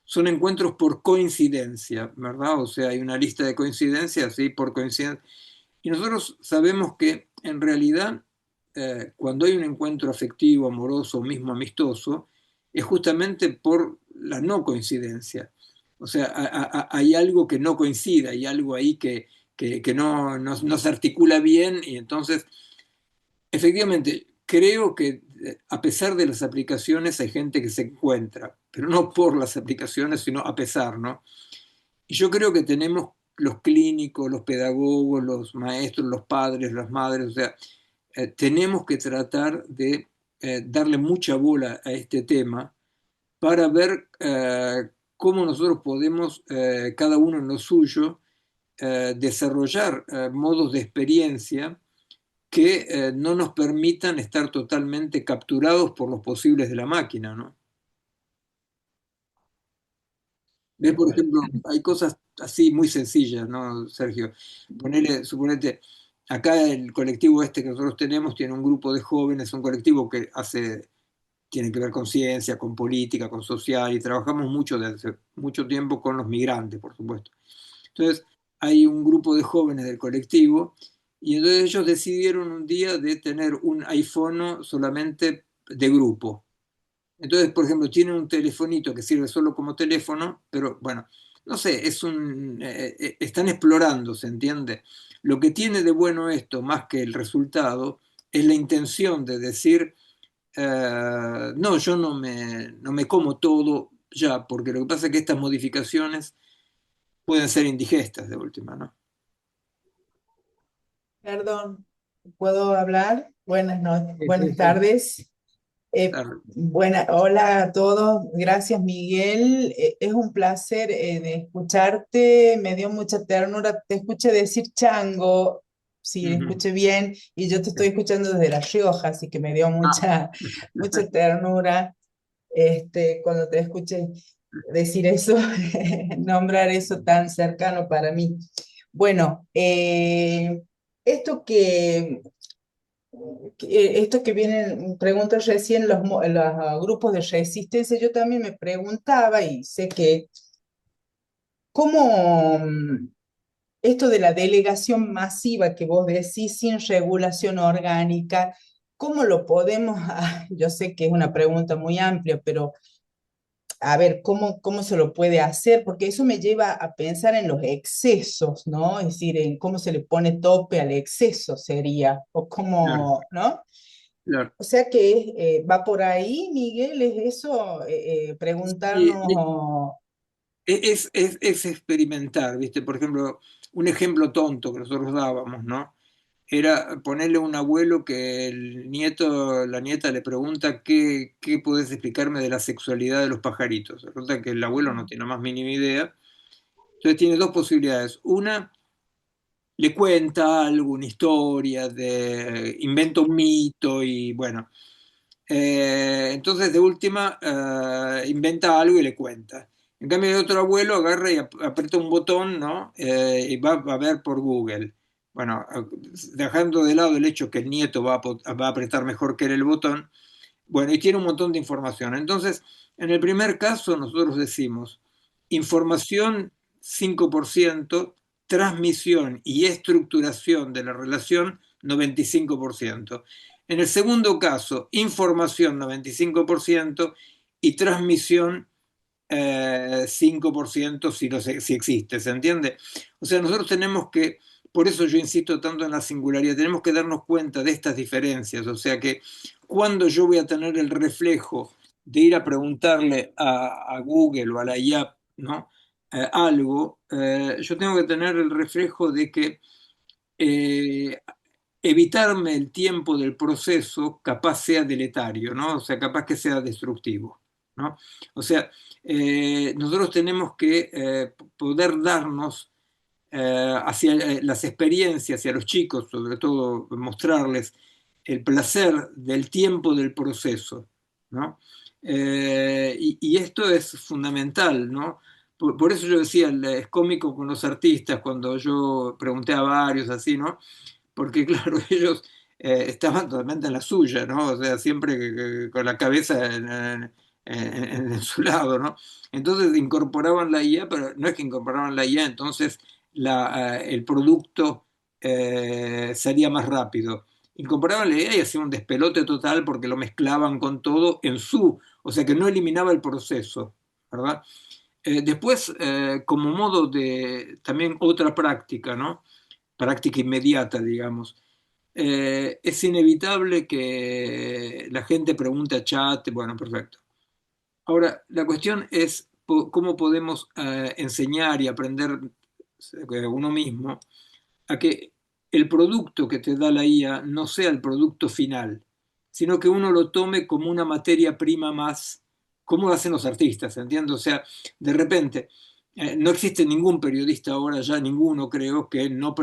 son encuentros por coincidencia, ¿verdad? O sea, hay una lista de coincidencias, ¿sí? Por coincidencia. Y nosotros sabemos que en realidad, cuando hay un encuentro afectivo, amoroso o mismo amistoso, es justamente por la no coincidencia. O sea, hay algo que no coincide, hay algo ahí que no se articula bien y entonces, efectivamente, creo que a pesar de las aplicaciones hay gente que se encuentra, pero no por las aplicaciones, sino a pesar, ¿no? Y yo creo que tenemos los clínicos, los pedagogos, los maestros, los padres, las madres, o sea, tenemos que tratar de darle mucha bola a este tema para ver cómo nosotros podemos, cada uno en lo suyo, desarrollar modos de experiencia que no nos permitan estar totalmente capturados por los posibles de la máquina, ¿no? ¿Ves? Por ejemplo, hay cosas así muy sencillas, ¿no, Sergio? Suponete, acá el colectivo este que nosotros tenemos tiene un grupo de jóvenes, un colectivo que tiene que ver con ciencia, con política, con social, y trabajamos mucho desde hace mucho tiempo con los migrantes, por supuesto. Entonces, hay un grupo de jóvenes del colectivo, y entonces ellos decidieron un día de tener un iPhone solamente de grupo. Entonces, por ejemplo, tienen un telefonito que sirve solo como teléfono, pero bueno, no sé, están explorando, ¿se entiende? Lo que tiene de bueno esto, más que el resultado, es la intención de decir, no, yo no me como todo ya, porque lo que pasa es que estas modificaciones pueden ser indigestas de última, ¿no? Perdón, ¿puedo hablar? Sí, sí, Buenas sí. tardes. Hola a todos. Gracias, Miguel. Es un placer de escucharte. Me dio mucha ternura. Te escuché decir chango, si Ujú. escuché bien, y yo te estoy escuchando desde La Rioja, así que me dio Ah, mucha ternura cuando te escuché decir eso, nombrar eso tan cercano para mí. Bueno, esto esto que vienen, preguntas recién los grupos de resistencia, yo también me preguntaba y sé que, ¿cómo esto de la delegación masiva que vos decís sin regulación orgánica, cómo lo podemos, yo sé que es una pregunta muy amplia, pero a ver, ¿cómo se lo puede hacer? Porque eso me lleva a pensar en los excesos, ¿no? Es decir, en cómo se le pone tope al exceso sería, o claro, cómo, ¿no? claro. O sea que va por ahí, Miguel, es eso, Sí, preguntarnos, es experimentar, ¿viste? Por ejemplo, un ejemplo tonto que nosotros dábamos, ¿no? Era ponerle a un abuelo que el nieto, la nieta le pregunta qué podés explicarme de la sexualidad de los pajaritos. Resulta que el abuelo no tiene la más mínima idea. Entonces tiene dos posibilidades. Una, le cuenta alguna historia, inventa un mito y bueno. Entonces de última inventa algo y le cuenta. En cambio el otro abuelo agarra y aprieta un botón, ¿no? Y va a ver por Google. Bueno, dejando de lado el hecho que el nieto va a apretar mejor que él el botón, bueno, y tiene un montón de información. Entonces, en el primer caso nosotros decimos información 5%, transmisión y estructuración de la relación 95%. En el segundo caso, información 95% y transmisión 5% si existe, ¿se entiende? O sea, nosotros tenemos que, por eso yo insisto tanto en la singularidad, tenemos que darnos cuenta de estas diferencias, o sea que cuándo yo voy a tener el reflejo de ir a preguntarle a Google o a la IA, ¿no? Algo, yo tengo que tener el reflejo de que eh, evitarme el tiempo del proceso capaz sea deletario, ¿no? O sea, capaz que sea destructivo, ¿no? O sea, nosotros tenemos que poder darnos hacia las experiencias, hacia los chicos, sobre todo mostrarles el placer del tiempo del proceso, ¿no? Y esto es fundamental, ¿no? Por eso yo decía, es cómico con los artistas, cuando yo pregunté a varios así, ¿no? Porque claro, ellos estaban totalmente en la suya, ¿no? O sea, siempre con la cabeza en su lado, ¿no? Entonces incorporaban la IA, pero no es que incorporaban la IA, entonces el producto salía más rápido. Incorporaban la IA y hacían un despelote total porque lo mezclaban con todo o sea que no eliminaba el proceso, ¿verdad? Después, como modo de también otra práctica, ¿no? Práctica inmediata, digamos. Es inevitable que la gente pregunte a chat, bueno, perfecto. Ahora, la cuestión es cómo podemos enseñar y aprender uno mismo a que el producto que te da la IA no sea el producto final, sino que uno lo tome como una materia prima más, como lo hacen los artistas, ¿entiendes? O sea, de repente, no existe ningún periodista ahora, ya ninguno creo, que no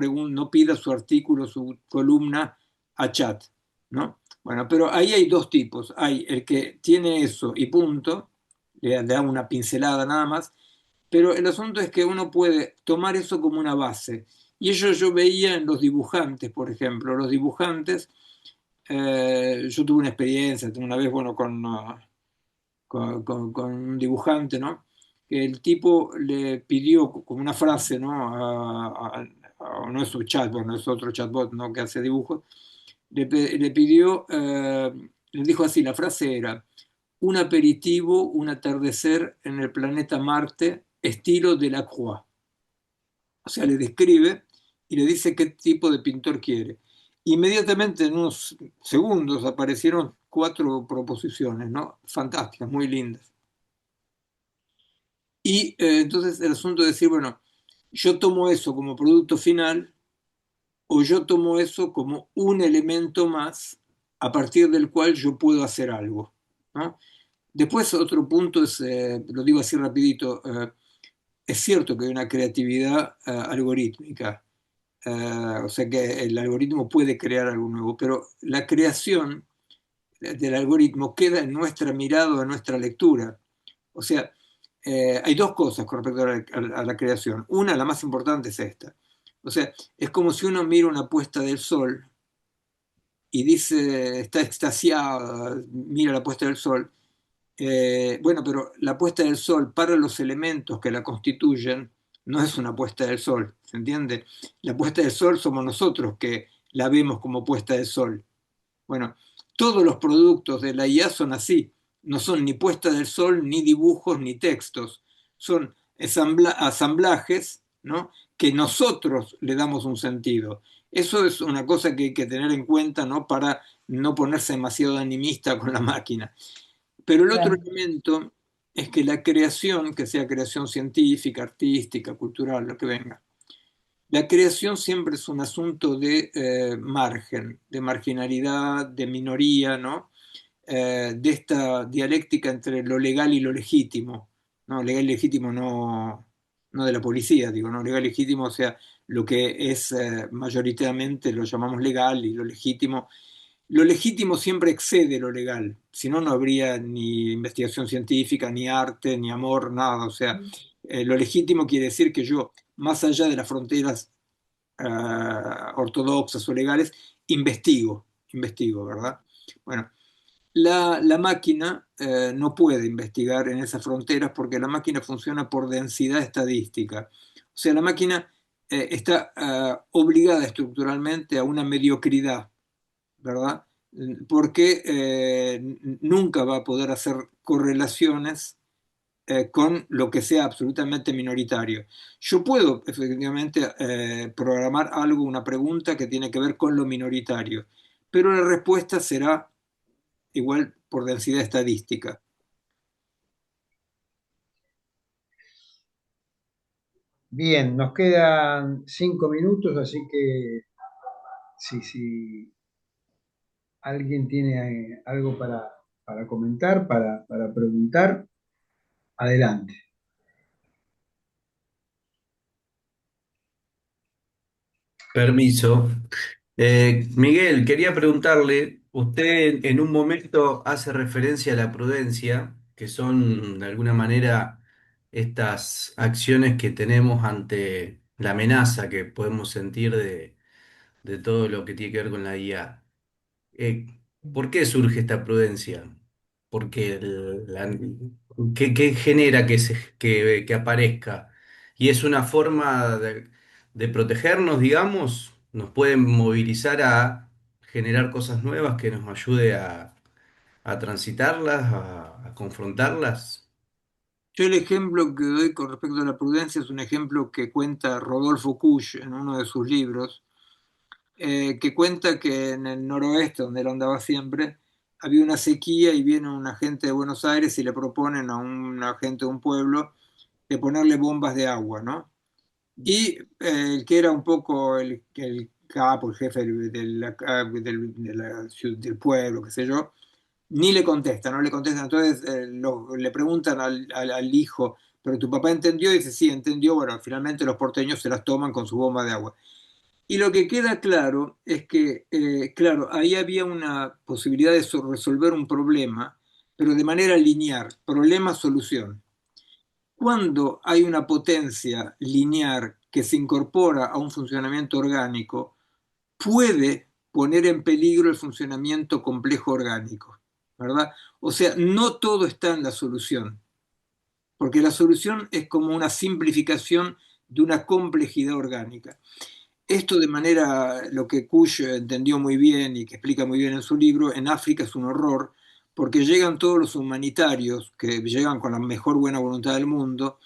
pida su artículo, su columna a chat, ¿no? Bueno, pero ahí hay dos tipos. Hay el que tiene eso y punto, le da una pincelada nada más, pero el asunto es que uno puede tomar eso como una base. Y eso yo veía en los dibujantes, por ejemplo. Los dibujantes, yo tuve una experiencia, una vez, bueno, con un dibujante, ¿no? Que el tipo le pidió como una frase, ¿no? No es un chatbot, no es otro chatbot, ¿no? Que hace dibujos. Le pidió, le dijo así, la frase era: un aperitivo, un atardecer en el planeta Marte, estilo Delacroix. O sea, le describe y le dice qué tipo de pintor quiere. Inmediatamente, en unos segundos, aparecieron 4 proposiciones, ¿no? Fantásticas, muy lindas. Y entonces el asunto es decir, bueno, yo tomo eso como producto final o yo tomo eso como un elemento más a partir del cual yo puedo hacer algo, ¿no? Después otro punto es, lo digo así rapidito, es cierto que hay una creatividad algorítmica, o sea que el algoritmo puede crear algo nuevo, pero la creación del algoritmo queda en nuestra mirada, en nuestra lectura. O sea, hay dos cosas con respecto a la creación. Una, la más importante, es esta. O sea, es como si uno mira una puesta del sol y dice, está extasiado, mira la puesta del sol. Bueno, pero la puesta del sol para los elementos que la constituyen no es una puesta del sol, ¿se entiende? La puesta del sol somos nosotros que la vemos como puesta del sol. Bueno, todos los productos de la IA son así, no son ni puesta del sol, ni dibujos, ni textos, son asamblajes, ¿no? Que nosotros le damos un sentido. Eso es una cosa que hay que tener en cuenta, ¿no? Para no ponerse demasiado animista con la máquina. Pero el otro Claro. elemento es que la creación, que sea creación científica, artística, cultural, lo que venga, la creación siempre es un asunto de margen, de marginalidad, de minoría, ¿no? De esta dialéctica entre lo legal y lo legítimo, ¿no? Legal y legítimo no de la policía, digo, ¿no? Legal y legítimo, o sea, lo que es mayoritariamente lo llamamos legal y lo legítimo siempre excede lo legal, si no, no habría ni investigación científica, ni arte, ni amor, nada. O sea, lo legítimo quiere decir que yo, más allá de las fronteras ortodoxas o legales, investigo, ¿verdad? Bueno, la máquina no puede investigar en esas fronteras porque la máquina funciona por densidad estadística. O sea, la máquina está obligada estructuralmente a una mediocridad, ¿verdad? Porque nunca va a poder hacer correlaciones con lo que sea absolutamente minoritario. Yo puedo efectivamente programar algo, una pregunta que tiene que ver con lo minoritario, pero la respuesta será igual por densidad estadística. Bien, nos quedan 5 minutos, así que si alguien tiene algo para comentar, para preguntar, adelante. Permiso. Miguel, quería preguntarle, usted en un momento hace referencia a la prudencia, que son de alguna manera estas acciones que tenemos ante la amenaza que podemos sentir de todo lo que tiene que ver con la IA. Eh, ¿Por qué surge esta prudencia? Porque ¿qué genera que aparezca? Y es una forma de protegernos, digamos, nos pueden movilizar a generar cosas nuevas que nos ayude a transitarlas, a confrontarlas. Yo el ejemplo que doy con respecto a la prudencia es un ejemplo que cuenta Rodolfo Kusch en uno de sus libros, que cuenta que en el noroeste, donde él andaba siempre, había una sequía y viene un agente de Buenos Aires y le proponen a un agente de un pueblo de ponerle bombas de agua, ¿no? Y el que era un poco el capo, el jefe del pueblo, qué sé yo, ni le contesta, no le contestan. Entonces le preguntan al hijo, ¿pero tu papá entendió? Y dice, sí, entendió. Bueno, finalmente los porteños se las toman con su bomba de agua. Y lo que queda claro es que, claro, ahí había una posibilidad de resolver un problema, pero de manera lineal, problema-solución. Cuando hay una potencia lineal que se incorpora a un funcionamiento orgánico, puede poner en peligro el funcionamiento complejo orgánico, ¿verdad? O sea, no todo está en la solución, porque la solución es como una simplificación de una complejidad orgánica. Esto de manera, lo que Kush entendió muy bien y que explica muy bien en su libro, en África es un horror, porque llegan todos los humanitarios que llegan con la mejor buena voluntad del mundo,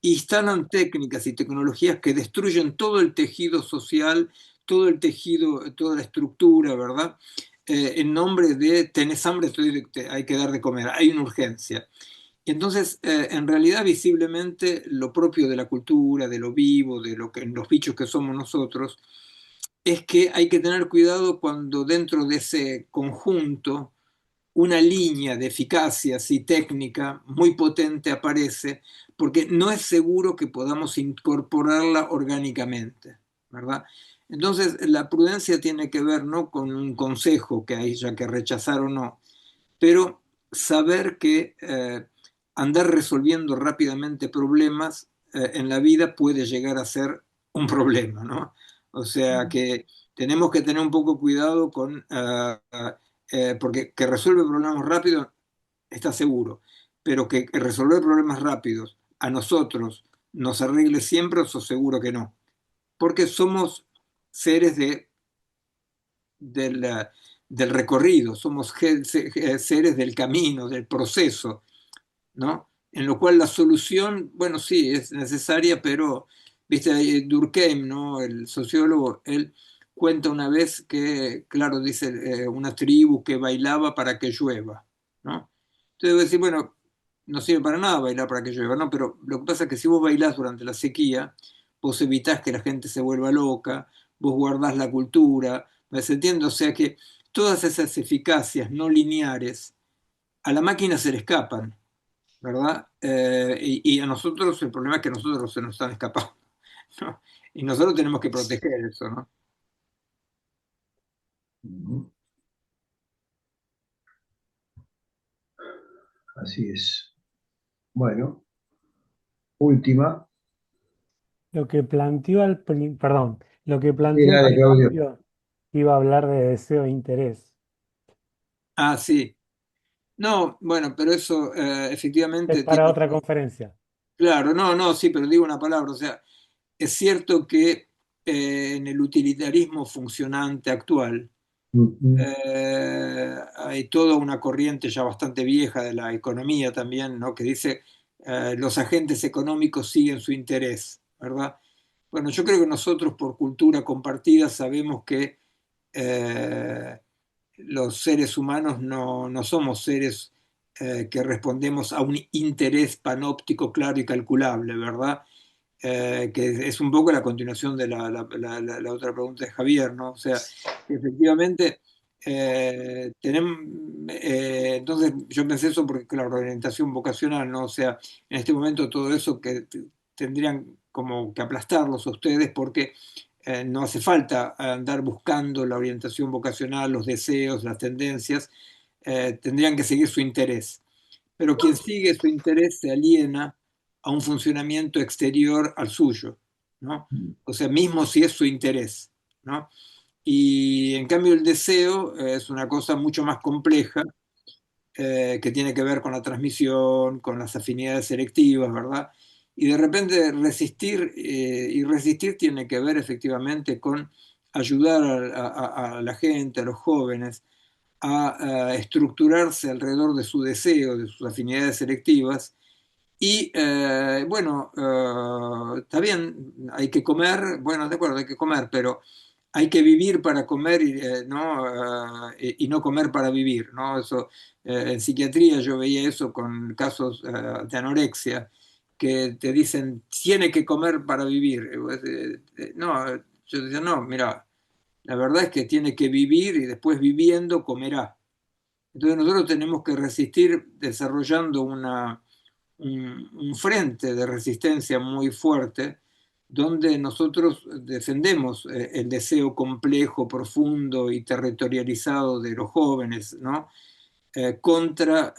instalan técnicas y tecnologías que destruyen todo el tejido social, todo el tejido, toda la estructura, ¿verdad? En nombre de tenés hambre, hay que dar de comer, hay una urgencia. Y entonces, en realidad, visiblemente, lo propio de la cultura, de lo vivo, de lo que, los bichos que somos nosotros, es que hay que tener cuidado cuando dentro de ese conjunto una línea de eficacia y técnica muy potente aparece, porque no es seguro que podamos incorporarla orgánicamente, ¿verdad? Entonces, la prudencia tiene que ver no con un consejo que haya que rechazar o no, pero saber que andar resolviendo rápidamente problemas en la vida puede llegar a ser un problema, ¿no? O sea que tenemos que tener un poco cuidado con, porque que resuelve problemas rápidos está seguro, pero que resolver problemas rápidos a nosotros nos arregle siempre, eso seguro que no, porque somos seres del, del recorrido, somos seres del camino, del proceso, ¿no? En lo cual la solución, bueno, sí, es necesaria, pero, viste, Durkheim, ¿no? El sociólogo, él cuenta una vez que, claro, dice, una tribu que bailaba para que llueva, ¿no? Entonces, voy a decir, bueno, no sirve para nada bailar para que llueva, ¿no? Pero lo que pasa es que si vos bailás durante la sequía, vos evitás que la gente se vuelva loca, vos guardás la cultura, ¿me se entiende? O sea que todas esas eficacias no lineares a la máquina se le escapan, ¿verdad? Y a nosotros el problema es que a nosotros se nos están escapando, ¿no? Y nosotros tenemos que proteger eso, ¿no? Ujú. Así es. Bueno, última. Lo que planteó perdón, lo que Sí, planteó al dale, Claudio. principio iba a hablar de deseo e interés. Ah, sí. No, bueno, pero eso Es efectivamente para tiene... otra conferencia. Claro, no, no, sí, pero digo una palabra, o sea, es cierto que en el utilitarismo funcionante actual Ujú. hay toda una corriente ya bastante vieja de la economía también, ¿no? Que dice los agentes económicos siguen su interés, ¿verdad? Bueno, yo creo que nosotros por cultura compartida sabemos que eh, los seres humanos no somos seres que respondemos a un interés panóptico claro y calculable, ¿verdad? Que es un poco la continuación de la otra pregunta de Javier, ¿no? O sea, efectivamente, entonces yo pensé eso porque, claro, la orientación vocacional, ¿no? O sea, en este momento todo eso que tendrían como que aplastarlos a ustedes porque no hace falta andar buscando la orientación vocacional, los deseos, las tendencias, tendrían que seguir su interés. Pero quien sigue su interés se aliena a un funcionamiento exterior al suyo, ¿no? O sea, mismo si es su interés, ¿no? Y en cambio el deseo es una cosa mucho más compleja que tiene que ver con la transmisión, con las afinidades selectivas, ¿verdad? Y de repente resistir, y resistir tiene que ver efectivamente con ayudar a la gente, a los jóvenes, a estructurarse alrededor de su deseo, de sus afinidades selectivas. Y bueno, está bien, hay que comer, bueno, de acuerdo, hay que comer, pero hay que vivir para comer ¿no? Y no comer para vivir, ¿no? Eso, en psiquiatría yo veía eso con casos de anorexia, que te dicen, tiene que comer para vivir. No, yo decía, no, mira, la verdad es que tiene que vivir y después viviendo comerá. Entonces nosotros tenemos que resistir desarrollando un frente de resistencia muy fuerte, donde nosotros defendemos el deseo complejo, profundo y territorializado de los jóvenes, ¿no? Contra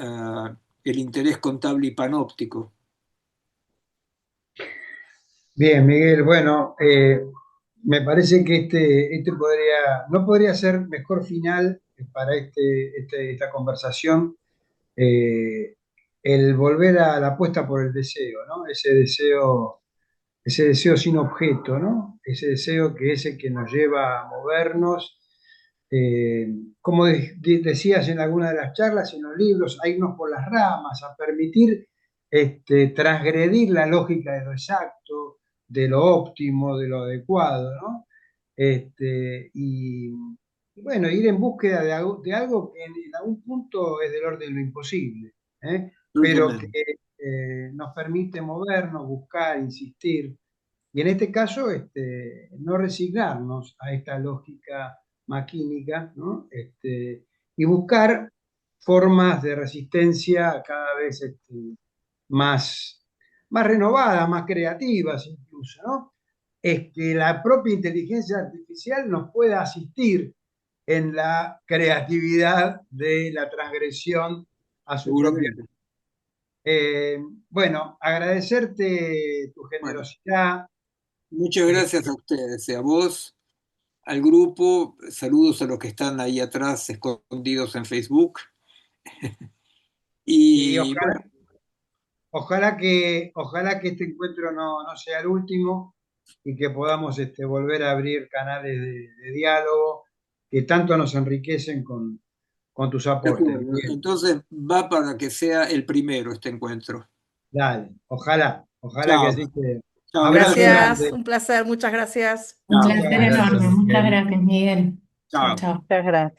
el interés contable y panóptico. Bien, Miguel, bueno, me parece que no podría ser mejor final para esta conversación, eh, el volver a la apuesta por el deseo, ¿no? Ese deseo sin objeto, ¿no? Ese deseo que es el que nos lleva a movernos, eh, como decías en alguna de las charlas, en los libros, a irnos por las ramas, a permitir transgredir la lógica de lo exacto, de lo óptimo, de lo adecuado, ¿no? Y bueno, ir en búsqueda de algo que en algún punto es del orden de lo imposible, ¿eh? Pero que nos permite movernos, buscar, insistir. Y en este caso, no resignarnos a esta lógica maquínica, ¿no? Y buscar formas de resistencia cada vez más, más renovadas, más creativas incluso, ¿no? Es que la propia inteligencia artificial nos pueda asistir en la creatividad de la transgresión a su propia. Seguramente. Eh, bueno, agradecerte tu Bueno, generosidad. muchas gracias a ustedes, a vos, al grupo, saludos a los que están ahí atrás escondidos en Facebook. Y Y bueno, ojalá que este encuentro no sea el último y que podamos volver a abrir canales de diálogo que tanto nos enriquecen con tus de aportes. acuerdo. Bien, Entonces va para que sea el primero este encuentro. dale, ojalá que Chao, así sea. chao, Abrazo gracias. Gracias, grande. un placer, muchas gracias. Un Chao, Muchas placer gracias, enorme. Muchas Miguel. gracias, Miguel. Chao, chao. chao. Muchas gracias.